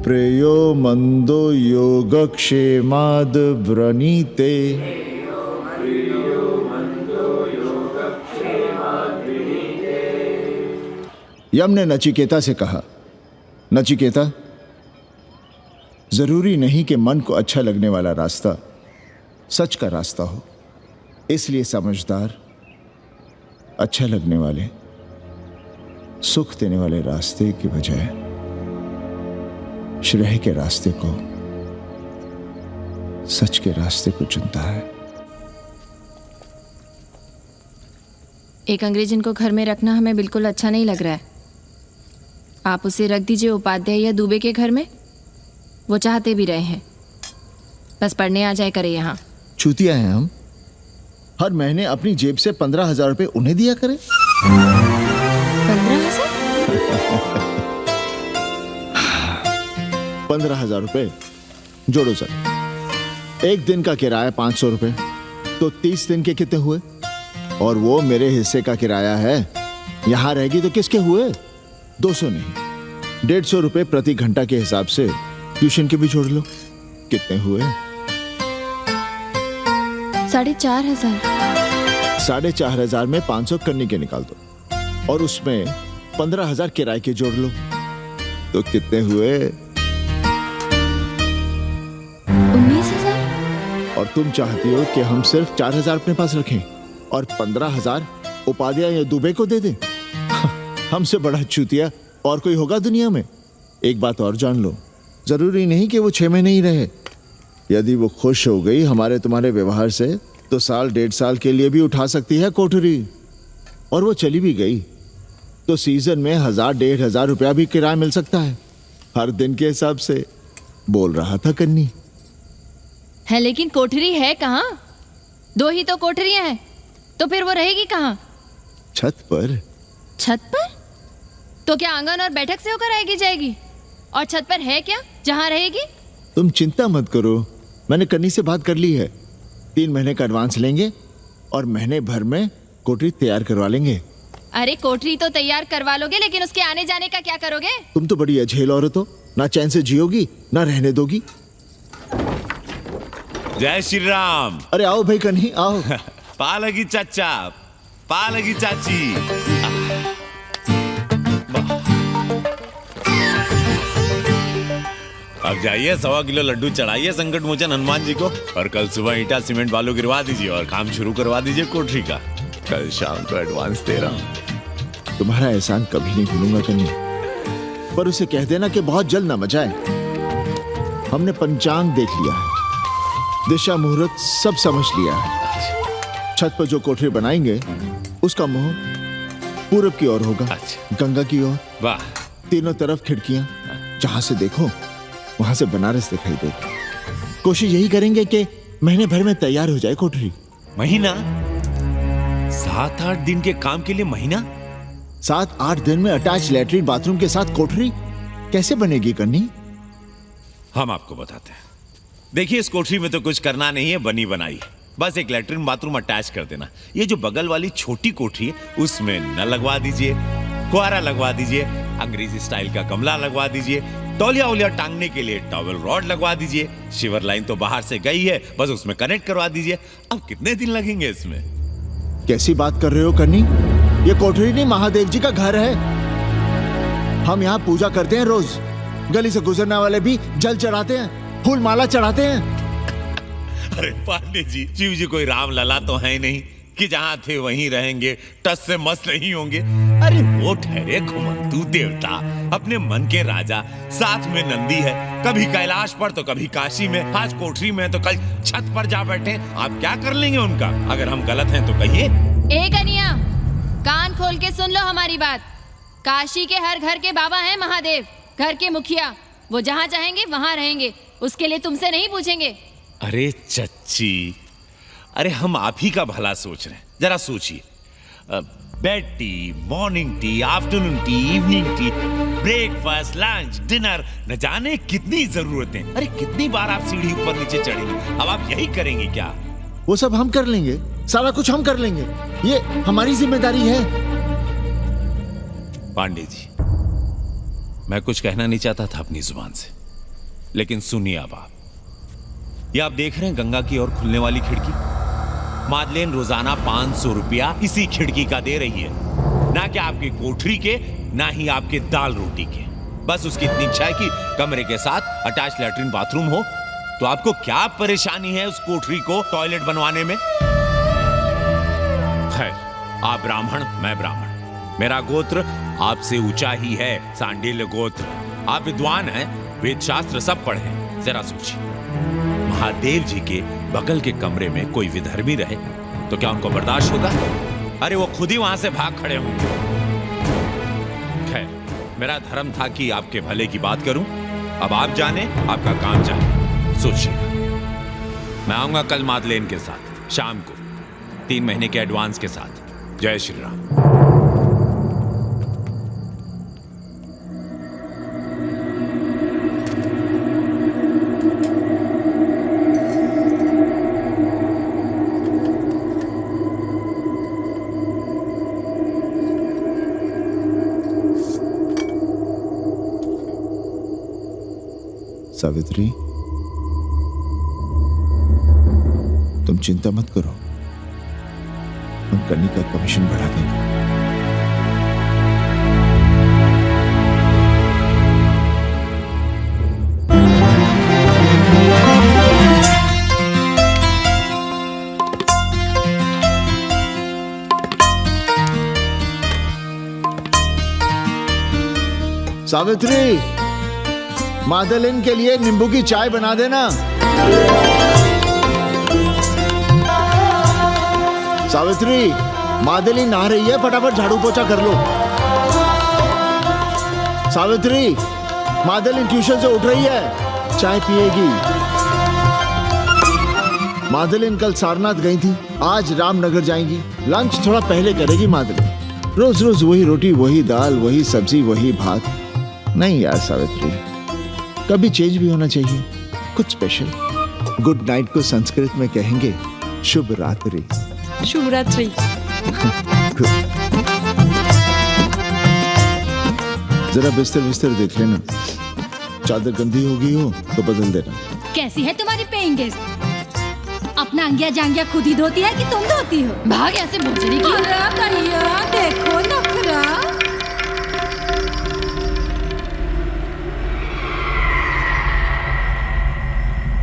प्रेयो मंदो योगक्षेमाद व्रणीते। यम ने नचिकेता से कहा, नचिकेता, जरूरी नहीं कि मन को अच्छा लगने वाला रास्ता सच का रास्ता हो, इसलिए समझदार, अच्छा लगने वाले, सुख देने वाले रास्ते की बजाय श्रेय के रास्ते को, सच के रास्ते को चुनता है। एक अंग्रेजन को घर में रखना हमें बिल्कुल अच्छा नहीं लग रहा है। आप उसे रख दीजिए उपाध्याय या दुबे के घर में, वो चाहते भी रहे हैं, बस पढ़ने आ जाए करे यहाँ। चूतिया हैं हम, हर महीने अपनी जेब से 15,000 रुपए उन्हें दिया करें। 15,000 रुपए जोड़ो सर। एक दिन का किराया 500 रुपए, तो 30 दिन के कितने हुए? और वो मेरे हिस्से का किराया है, यहां रहेगी तो किसके हुए? 200 नहीं, 150 रुपए प्रति घंटा के हिसाब से ट्यूशन के भी जोड़ लो, कितने हुए? 4,500। 4,500 में 500 कन्नी के निकाल दो और उसमें 15,000 किराए के जोड़ लो, तो कितने हुए? 19,000। और तुम चाहती हो कि हम सिर्फ 4,000 अपने पास रखें और 15,000 उपाध्याय या दुबे को दे दें? हमसे बड़ा चूतिया और कोई होगा दुनिया में? एक बात और जान लो, जरूरी नहीं कि वो 6 महीने ही रहे। यदि वो खुश हो गई हमारे तुम्हारे व्यवहार से, तो 1.5 साल के लिए भी उठा सकती है कोठरी। और वो चली भी गई तो सीजन में 1,000-1,500 रुपया भी किराया मिल सकता है, हर दिन के हिसाब से। बोल रहा था कन्नी है, लेकिन कोठरी है कहाँ? 2 ही तो कोठरियां हैं, तो फिर वो रहेगी कहाँ? छत पर। छत पर? तो क्या आंगन और बैठक से होकर आएगी जाएगी? और छत पर है क्या जहाँ रहेगी? तुम चिंता मत करो, मैंने कन्नी से बात कर ली है। 3 महीने का एडवांस लेंगे और महीने भर में कोठरी तैयार करवा लेंगे। अरे कोठरी तो तैयार करवा लोगे, लेकिन उसके आने जाने का क्या करोगे? तुम तो बड़ी अझेल औरत हो, ना चैन से जियोगी ना रहने दोगी। जय श्री राम। अरे आओ भाई कन्ही आओ। पालगी चाचा, पालगी चाची। अब जाइए 1.25 किलो लड्डू चढ़ाइए संकट मोचन हनुमान जी को और कल सुबह ईटा सीमेंट बालू गिरवा दीजिए और काम शुरू करवा दीजिए कोठरी का। कल शाम को एडवांस दे रहा हूँ। तुम्हारा एहसान कभी नहीं भूलूंगा कन्नी, पर उसे कह देना कि बहुत जल्द न मचाए। हमने पंचांग देख लिया है, दिशा मुहूर्त सब समझ लिया है। छत पर जो कोठरी बनाएंगे उसका मुंह पूरब की ओर होगा, गंगा की ओर। वाह। तीनों तरफ खिड़कियां, जहां से देखो वहां से बनारस दिखाई देगी। कोशिश यही करेंगे कि महीने भर में तैयार हो जाए कोठरी। महीना? 7-8 दिन के काम के लिए महीना? 7-8 दिन में अटैच लैट्रिन बाथरूम के साथ कोठरी कैसे बनेगी कन्नी? हम आपको बताते हैं। देखिए, इस कोठरी में तो कुछ करना नहीं है, बनी बनाई। बस एक लैट्रिन बाथरूम अटैच कर देना। ये जो बगल वाली छोटी कोठरी है उसमें नल लगवा दीजिए, कुआरा लगवा दीजिए, अंग्रेजी स्टाइल का गमला लगवा दीजिए, तौलिया उलिया टांगने के लिए टॉवेल रॉड लगवा दीजिए। शिवर लाइन तो बाहर से गई है, बस उसमें कनेक्ट करवा दीजिए। अब कितने दिन लगेंगे इसमें? कैसी बात कर रहे हो कन्नी? ये कोठरी नहीं, महादेव जी का घर है। हम यहाँ पूजा करते हैं रोज। गली से गुजरने वाले भी जल चढ़ाते हैं, फूल माला चढ़ाते हैं। अरे पांडे जी, शिव जी कोई राम लला तो है नहीं कि जहां थे वहीं रहेंगे, टस से मस्त नहीं होंगे। अरे वो ठहरे घुमंतू देवता, अपने मन के राजा, साथ में नंदी है, कभी कैलाश पर तो कभी काशी में, आज कोठरी में तो कल छत पर जा बैठे। आप क्या कर लेंगे उनका? अगर हम गलत हैं तो कहिए। ए कन्या, कान खोल के सुन लो हमारी बात। काशी के हर घर के बाबा हैं महादेव, घर के मुखिया। वो जहाँ चाहेंगे वहाँ रहेंगे, उसके लिए तुमसे नहीं पूछेंगे। अरे चच्ची, अरे हम आप ही का भला सोच रहे हैं। जरा सोचिए, bed tea, morning tea, afternoon T, evening tea, breakfast, lunch, dinner, न जाने कितनी जरूरतें। अरे कितनी बार आप सीढ़ी ऊपर नीचे चढ़ेंगे। अब आप यही करेंगे क्या? वो सब हम कर लेंगे, सारा कुछ हम कर लेंगे, ये हमारी जिम्मेदारी है। पांडे जी, मैं कुछ कहना नहीं चाहता था अपनी जुबान से, लेकिन सुनिए अब आप। ये आप देख रहे हैं गंगा की ओर खुलने वाली खिड़की? मादलेन रोजाना 500 रुपया इसी खिड़की का दे रही है, ना कि आपकी कोठरी के, ना ही आपके दाल रोटी के। बस उसकी इतनी इच्छा है कि कमरे के साथ अटैच लैट्रिन बाथरूम हो। तो आपको क्या परेशानी है उस कोठरी को टॉयलेट बनवाने में? खैर, आप ब्राह्मण, मैं ब्राह्मण, मेरा गोत्र आपसे ऊंचा ही है, सांडिल्य गोत्र। आप विद्वान हैं, वेद शास्त्र सब पढ़े हैं। जरा सोचिए, महादेव जी के बगल के कमरे में कोई विधर्मी रहे तो क्या उनको बर्दाश्त होगा? अरे वो खुद ही वहां से भाग खड़े होंगे। खैर, मेरा धर्म था कि आपके भले की बात करूं। अब आप जाने, आपका काम जाने। सोचिएगा, मैं आऊंगा कल मादलेन के साथ शाम को, 3 महीने के एडवांस के साथ। जय श्री राम। सावित्री, तुम चिंता मत करो, हम कन्नी का कमीशन बढ़ा देंगे। सावित्री, मादलेन के लिए नींबू की चाय बना देना। सावित्री, मादलेन नहा रही है, फटाफट झाड़ू पोछा कर लो। सावित्री, मादलेन ट्यूशन से उठ रही है, चाय पिएगी। मादलेन कल सारनाथ गई थी, आज रामनगर जाएंगी। लंच थोड़ा पहले करेगी मादलेन। रोज रोज वही रोटी, वही दाल, वही सब्जी, वही भात। नहीं यार सावित्री, कभी चेंज भी होना चाहिए, कुछ स्पेशल। गुड नाइट को संस्कृत में कहेंगे शुभ रात्रि। शुभ रात्रि। जरा बिस्तर बिस्तर देख लेना, चादर गंदी हो गई हो तो बदल देना। कैसी है तुम्हारी पेइंग गेस्ट? अपना अंगिया जांगिया खुद ही धोती है कि तुम धोती हो? भाग ऐसे भोजड़ी की। अरे भैया देखो नखरा।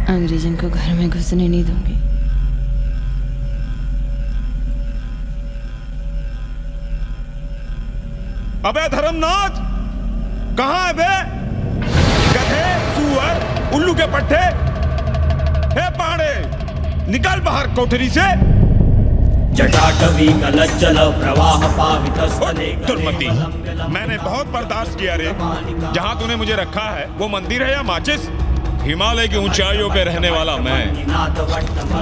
अंग्रेजन को घर में घुसने नहीं दूंगी। अबे धर्मनाथ, कहाँ है बे? गधे, सुअर, उल्लू के पट्टे। हे पाड़े, निकल बाहर कोठरी से। जटाटवी कलज्जल प्रवाह पावितस्तने। दुर्मति, मैंने बहुत बर्दाश्त किया रे। जहाँ तूने मुझे रखा है वो मंदिर है या माचिस? हिमालय की ऊंचाइयों पे रहने वाला मैं,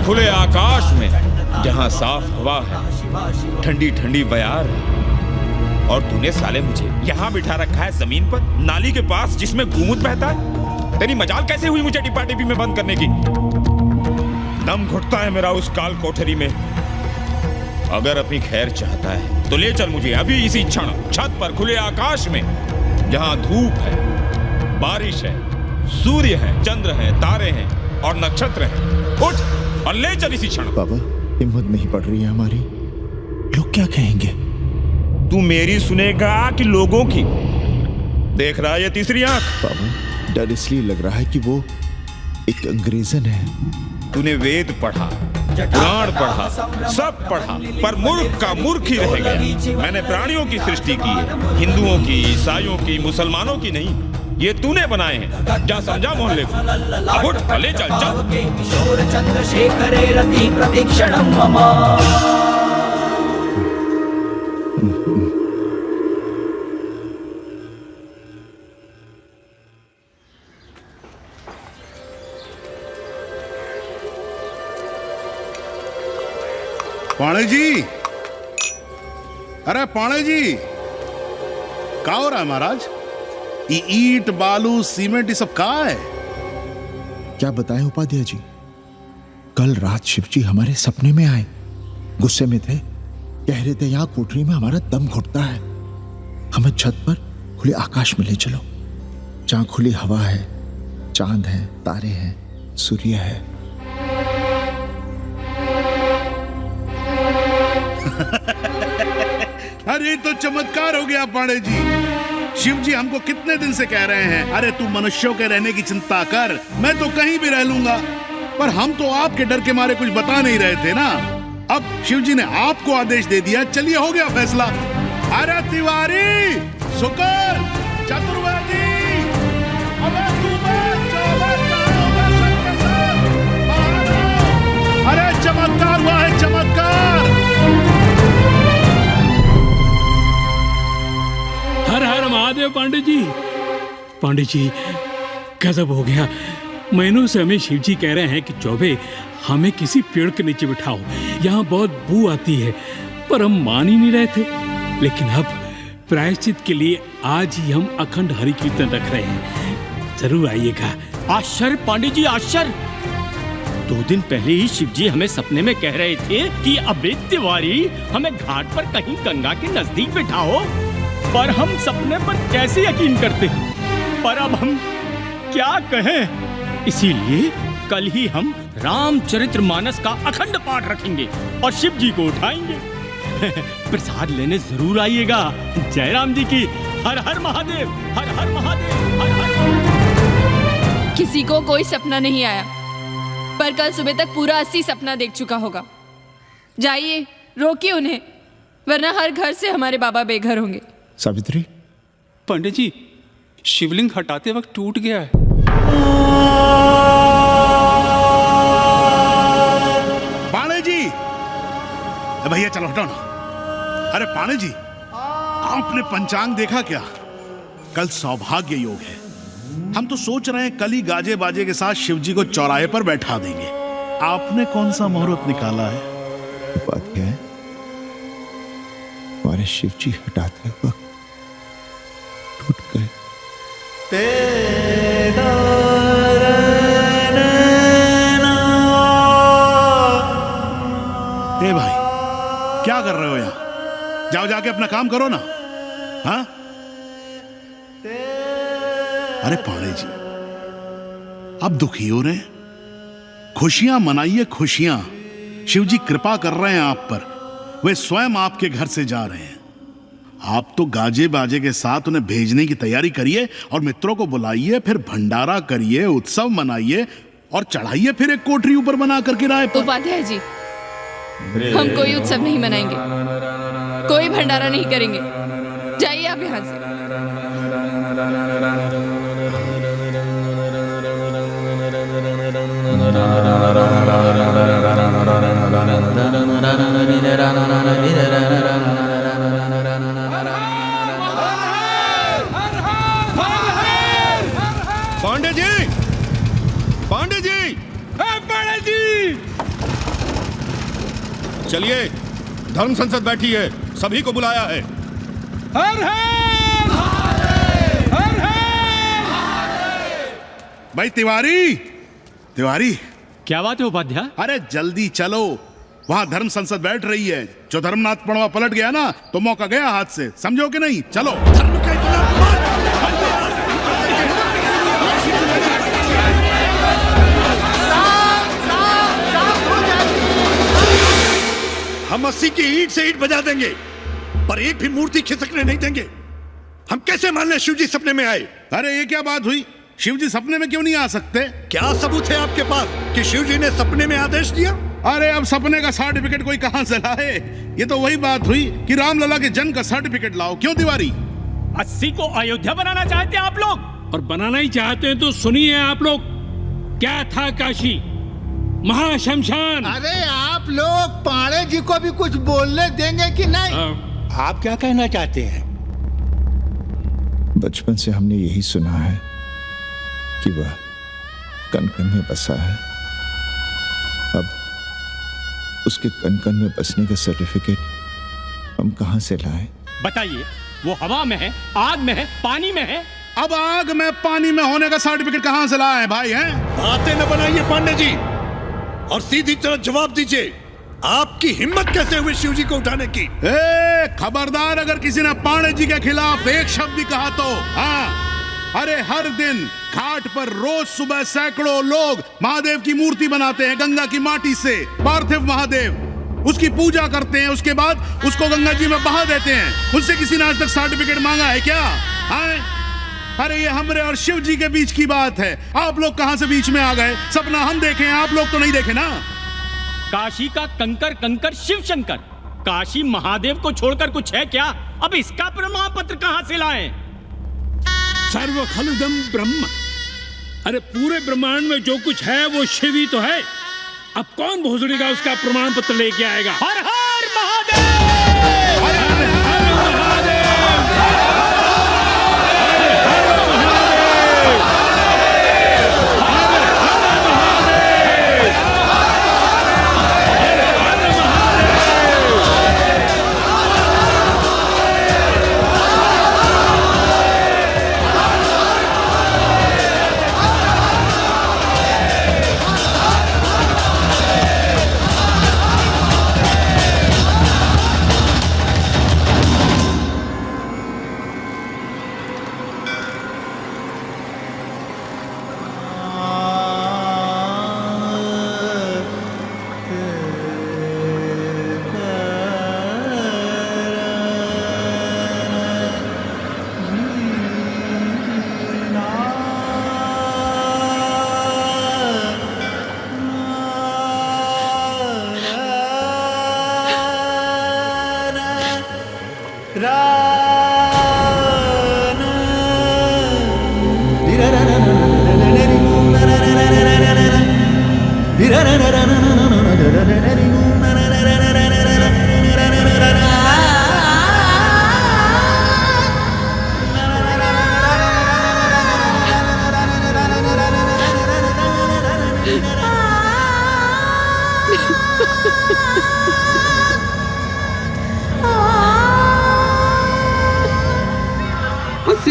खुले आकाश में जहाँ साफ हवा है, ठंडी ठंडी बयार, और तूने साले मुझे यहाँ बिठा रखा है जमीन पर, नाली के पास जिसमें गोमूत्र बहता है। तेरी मजाल कैसे हुई मुझे डिब्बा डिब्बी में बंद करने की? दम घुटता है मेरा उस काल कोठरी में। अगर अपनी खैर चाहता है तो ले चल मुझे अभी इसी क्षण छत पर खुले आकाश में, जहाँ धूप है, बारिश है, सूर्य है, चंद्र है, तारे हैं और नक्षत्र हैं। उठ और ले चल इसी क्षण। बाबा, हिम्मत नहीं पड़ रही है हमारी। लोग क्या कहेंगे? तू मेरी सुनेगा कि लोगों की? देख रहा है ये तीसरी आंख? बाबा, डर इसलिए लग रहा है कि वो एक अंग्रेजन है। तूने वेद पढ़ा, पुराण पढ़ा, सब पढ़ा, पर मूर्ख का मूर्ख ही रह गया। मैंने प्राणियों की सृष्टि की है, हिंदुओं की, ईसाइयों की, मुसलमानों की नहीं। ये तूने बनाए हैं। जा समझा मोहल्ले को। अब उठ, ले चल चल। किशोर चंद्रशेखरे रति प्रतीक्षणं मम। पाणे जी, अरे पाणे जी, क्या हो रहा है महाराज? ये ईंट, बालू, सीमेंट, ये सब कहाँ है? क्या बताएं उपाध्याय जी, कल रात शिवजी हमारे सपने में आए। गुस्से में थे, कह रहे थे यहाँ कोठरी में हमारा दम घुटता है, हमें छत पर खुले आकाश में ले चलो, जहाँ खुली हवा है, चांद है, तारे हैं, सूर्य है। अरे तो चमत्कार हो गया पाणे जी। शिव जी हमको कितने दिन से कह रहे हैं, अरे तू मनुष्यों के रहने की चिंता कर, मैं तो कहीं भी रह लूंगा। पर हम तो आपके डर के मारे कुछ बता नहीं रहे थे ना। अब शिव जी ने आपको आदेश दे दिया, चलिए हो गया फैसला। अरे तिवारी, शुक्र, चतुर्वेदी, अरे चमत्कार हुआ है, चमत्कार। हर हर महादेव। पांडे जी, पांडे जी, गजब हो गया। महीनों से हमें शिवजी कह रहे हैं कि चौबे हमें किसी पेड़ के नीचे बिठाओ, यहाँ बहुत बू आती है, पर हम मान ही नहीं रहे थे। लेकिन अब प्रायश्चित के लिए आज ही हम अखंड हरि कीर्तन रख रहे हैं, जरूर आइएगा। आश्चर्य पांडे जी, आश्चर्य। 2 दिन पहले ही शिवजी हमें सपने में कह रहे थे कि अबे तिवारी, हमें घाट पर कहीं गंगा के नजदीक बिठाओ, पर हम सपने पर कैसे यकीन करते हैं। पर अब हम क्या कहें, इसीलिए कल ही हम रामचरितमानस का अखंड पाठ रखेंगे और शिव जी को उठाएंगे। प्रसाद लेने जरूर आइएगा। जय राम जी की। हर हर महादेव, हर हर महादेव, हर हर महादेव। किसी को कोई सपना नहीं आया, पर कल सुबह तक पूरा 80 सपना देख चुका होगा। जाइए, रोकिए उन्हें, वरना हर घर से हमारे बाबा बेघर होंगे। सावित्री, पंडित जी, शिवलिंग हटाते वक्त टूट गया है। पाणे जी, भैया चलो हटाओ ना। अरे पाणे जी, आपने पंचांग देखा क्या? कल सौभाग्य योग है। हम तो सोच रहे हैं कल ही गाजे बाजे के साथ शिवजी को चौराहे पर बैठा देंगे। आपने कौन सा मुहूर्त निकाला है? उपाध्याय, हमारे शिवजी हटाते वक्त टूट गए। ए भाई, क्या कर रहे हो यहाँ? जाओ जाके अपना काम करो ना। हाँ? अरे पाणे जी, अब दुखी हो रहे हैं? खुशियां मनाइए, खुशियां। शिवजी कृपा कर रहे हैं आप पर, वे स्वयं आपके घर से जा रहे हैं। आप तो गाजे बाजे के साथ उन्हें भेजने की तैयारी करिए और मित्रों को बुलाइए, फिर भंडारा करिए, उत्सव मनाइए और चढ़ाइए फिर एक कोठरी ऊपर बना कर किराए पर। उपाध्याय जी, हम कोई उत्सव नहीं मनाएंगे, कोई भंडारा नहीं करेंगे। जाइए आप यहाँ से। पांडे जी, पांडे जी, पांडे जी, चलिए, धर्म संसद बैठी है, सभी को बुलाया है। हर हर हर हर। भाई तिवारी, तिवारी, क्या बात है उपाध्याय? अरे जल्दी चलो, वहां धर्म संसद बैठ रही है। जो धर्मनाथ पड़वा पलट गया ना तो मौका गया हाथ से, समझो कि नहीं? चलो। हम 80 की ईंट से ईंट बजा देंगे, पर एक भी मूर्ति खिसकने नहीं देंगे। हम कैसे मान लें शिव जी सपने में आए? अरे ये क्या बात हुई? शिव जी सपने में क्यों नहीं आ सकते? क्या सबूत है आपके पास कि शिव जी ने सपने में आदेश दिया? अरे अब सपने का सर्टिफिकेट कोई कहां से लाए? ये तो वही बात हुई कि रामलला के जन्म का सर्टिफिकेट लाओ। क्यों तिवारी? 80 को अयोध्या बनाना चाहते हैं आप लोग, और बनाना ही चाहते हैं तो सुनिए आप लोग, क्या था काशी महाशमशान। अरे आप लोग पांडे जी को भी कुछ बोलने देंगे कि नहीं? आप क्या कहना चाहते हैं? बचपन से हमने यही सुना है कि वह कण कण में बसा है। अब उसके कण कण में बसने का सर्टिफिकेट हम कहां से लाएं? बताइए, वो हवा में है, आग में है, पानी में है। अब आग में पानी में होने का सर्टिफिकेट कहां से लाए भाई? हैं? बातें न बनाइए पांडे जी, और सीधी तरह जवाब दीजिए, आपकी हिम्मत कैसे हुई शिव जी को उठाने की? खबरदार, अगर किसी ने पांडे जी के खिलाफ एक शब्द भी कहा तो। हाँ, अरे हर दिन घाट पर रोज सुबह सैकड़ों लोग महादेव की मूर्ति बनाते हैं गंगा की माटी से। पार्थिव महादेव, उसकी पूजा करते हैं, उसके बाद उसको गंगा जी में बहा देते हैं। उनसे किसी ने आज तक सर्टिफिकेट मांगा है क्या? हाँ? अरे ये हमरे और शिव जी के बीच की बात है। आप लोग कहां से बीच में आ गए? सपना हम देखे, आप लोग तो नहीं देखे ना। काशी का कंकर कंकर शिव शंकर, काशी महादेव को छोड़कर कुछ है क्या? अब इसका प्रमाण पत्र कहां से लाएं? सर्व खलुदम ब्रह्म, अरे पूरे ब्रह्मांड में जो कुछ है वो शिव ही तो है। अब कौन भोसड़ी का उसका प्रमाण पत्र लेके आएगा? हर हर महादेव, हर हर महादेव।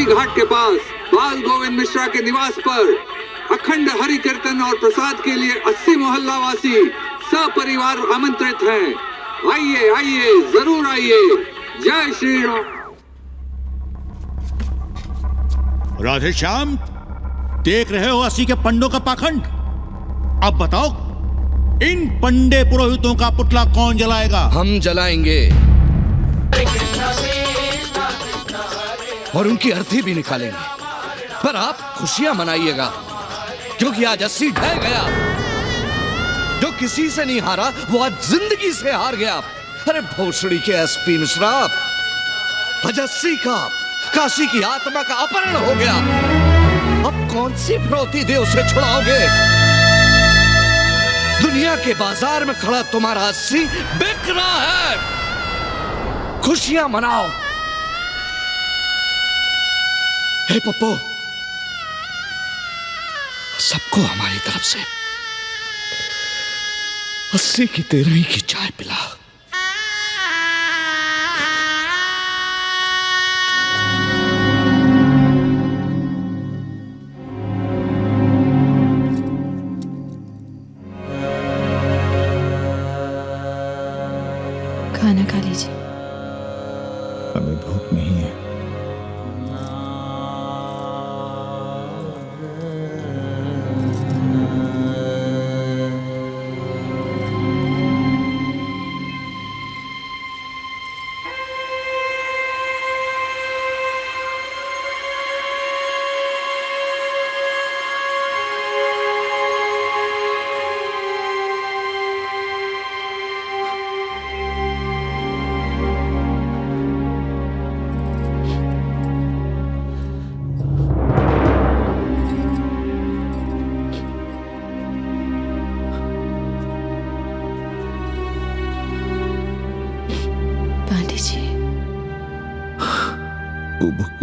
घाट के पास बाल गोविंद मिश्रा के निवास पर अखंड हरि कीर्तन और प्रसाद के लिए 80 मोहल्ला वासी सपरिवार आमंत्रित हैं। आइए आइए, जरूर आइए। जय श्री राम। राधे श्याम, देख रहे हो 80 के पंडों का पाखंड। अब बताओ, इन पंडे पुरोहितों का पुतला कौन जलाएगा? हम जलाएंगे और उनकी अर्थी भी निकालेंगे, पर आप खुशियां मनाइएगा। क्योंकि आज 80 ढह गया। जो किसी से नहीं हारा वो आज जिंदगी से हार गया। अरे भोसड़ी के एसपी मिश्रा, आज 80 का काशी की आत्मा का अपहरण हो गया। अब कौन सी फिरौती दे उसे छुड़ाओगे? दुनिया के बाजार में खड़ा तुम्हारा 80 बिक रहा है। खुशियां मनाओ। हे पप्पू, सबको हमारी तरफ से 80 की 13 की चाय पिला। खाना खा लीजिए। हमें भूख नहीं है।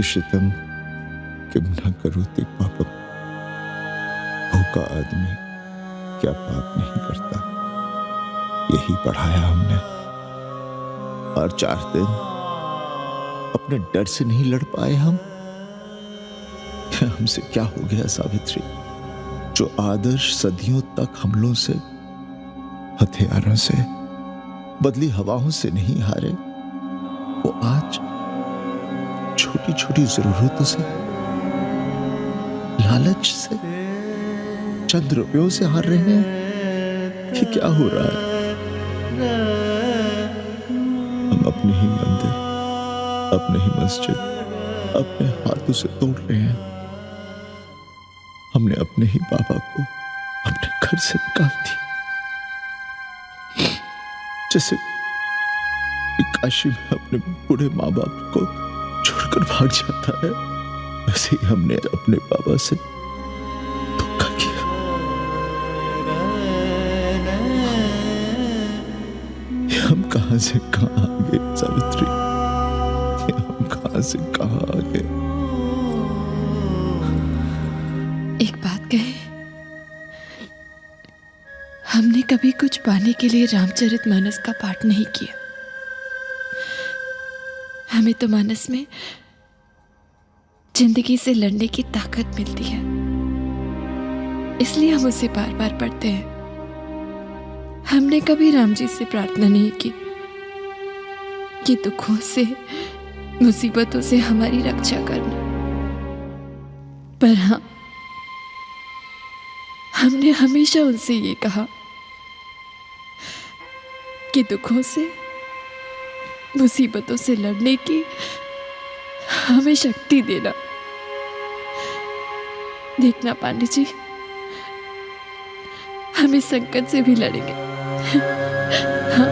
शितम किम न करो ते पापम। भूखा आदमी क्या पाप नहीं करता, यही पढ़ाया हमने। और 4 दिन अपने डर से नहीं लड़ पाए हम। हमसे क्या हो गया सावित्री? जो आदर्श सदियों तक हमलों से, हथियारों से, बदली हवाओं से नहीं हारे, वो आज छोटी छोटी जरूरतों से, लालच से, चंद रुपयों से हार रहे हैं। कि क्या हो रहा है? हम अपने ही मंदिर, अपने ही मस्जिद अपने हाथों से तोड़ रहे हैं। हमने अपने ही बाबा को अपने घर से निकाल दिया। जैसे काशी में अपने बूढ़े माँ बाप को छोड़कर भाग जाता है, वैसे ही हमने अपने बाबा से धोखा किया। हम कहां से कहां आ गए सावित्री? हम कहां से कहां आ गए? एक बात कहे, हमने कभी कुछ पाने के लिए रामचरितमानस का पाठ नहीं किया। हमें तो मानस में जिंदगी से लड़ने की ताकत मिलती है, इसलिए हम उसे बार बार पढ़ते हैं। हमने कभी राम जी से प्रार्थना नहीं की कि दुखों से, मुसीबतों से हमारी रक्षा करना। पर हाँ, हमने हमेशा उनसे ये कहा कि दुखों से, मुसीबतों से लड़ने की हमें शक्ति देना। देखना पांडे जी, हम इस संकट से भी लड़ेंगे। हाँ?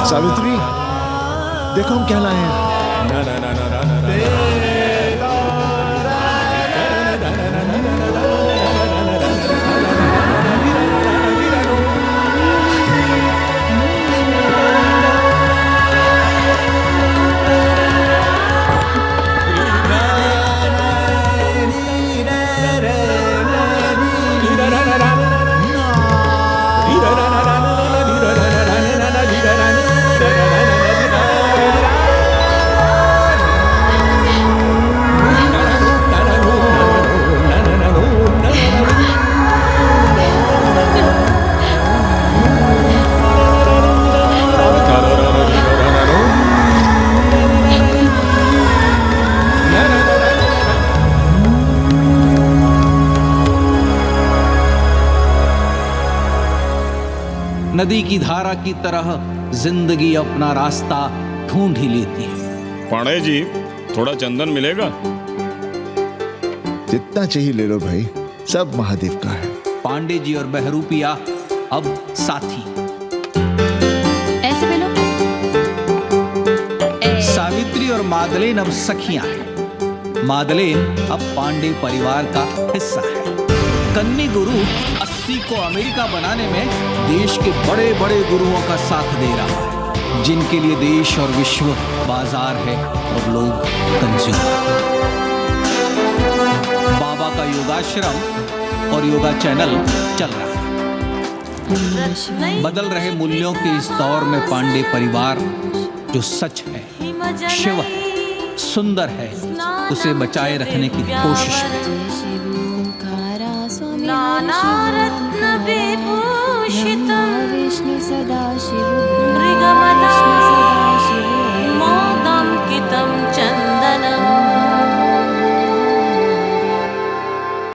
सावित्री, देखो हम क्या लाए हैं। नदी की धारा की तरह जिंदगी अपना रास्ता ढूंढ ही लेती है। पांडे जी, थोड़ा चंदन मिलेगा? जितना चाहिए ले लो भाई, सब महादेव का है। पांडे जी और बहरूपिया अब साथी। ऐसे मिलो। सावित्री और मादलेन अब सखियां हैं। मादलेन अब पांडे परिवार का हिस्सा है। कन्नी गुरु 80 को अमेरिका बनाने में देश के बड़े बड़े गुरुओं का साथ दे रहा है, जिनके लिए देश और विश्व बाजार है और लोग कंज्यूमर। बाबा का योगाश्रम और योगा चैनल चल रहा है। बदल रहे मूल्यों के इस दौर में पांडे परिवार जो सच है, शिव है, सुंदर है, उसे बचाए रखने की कोशिश है। नानारत्न विभूषितम् विष्णु सदा शिव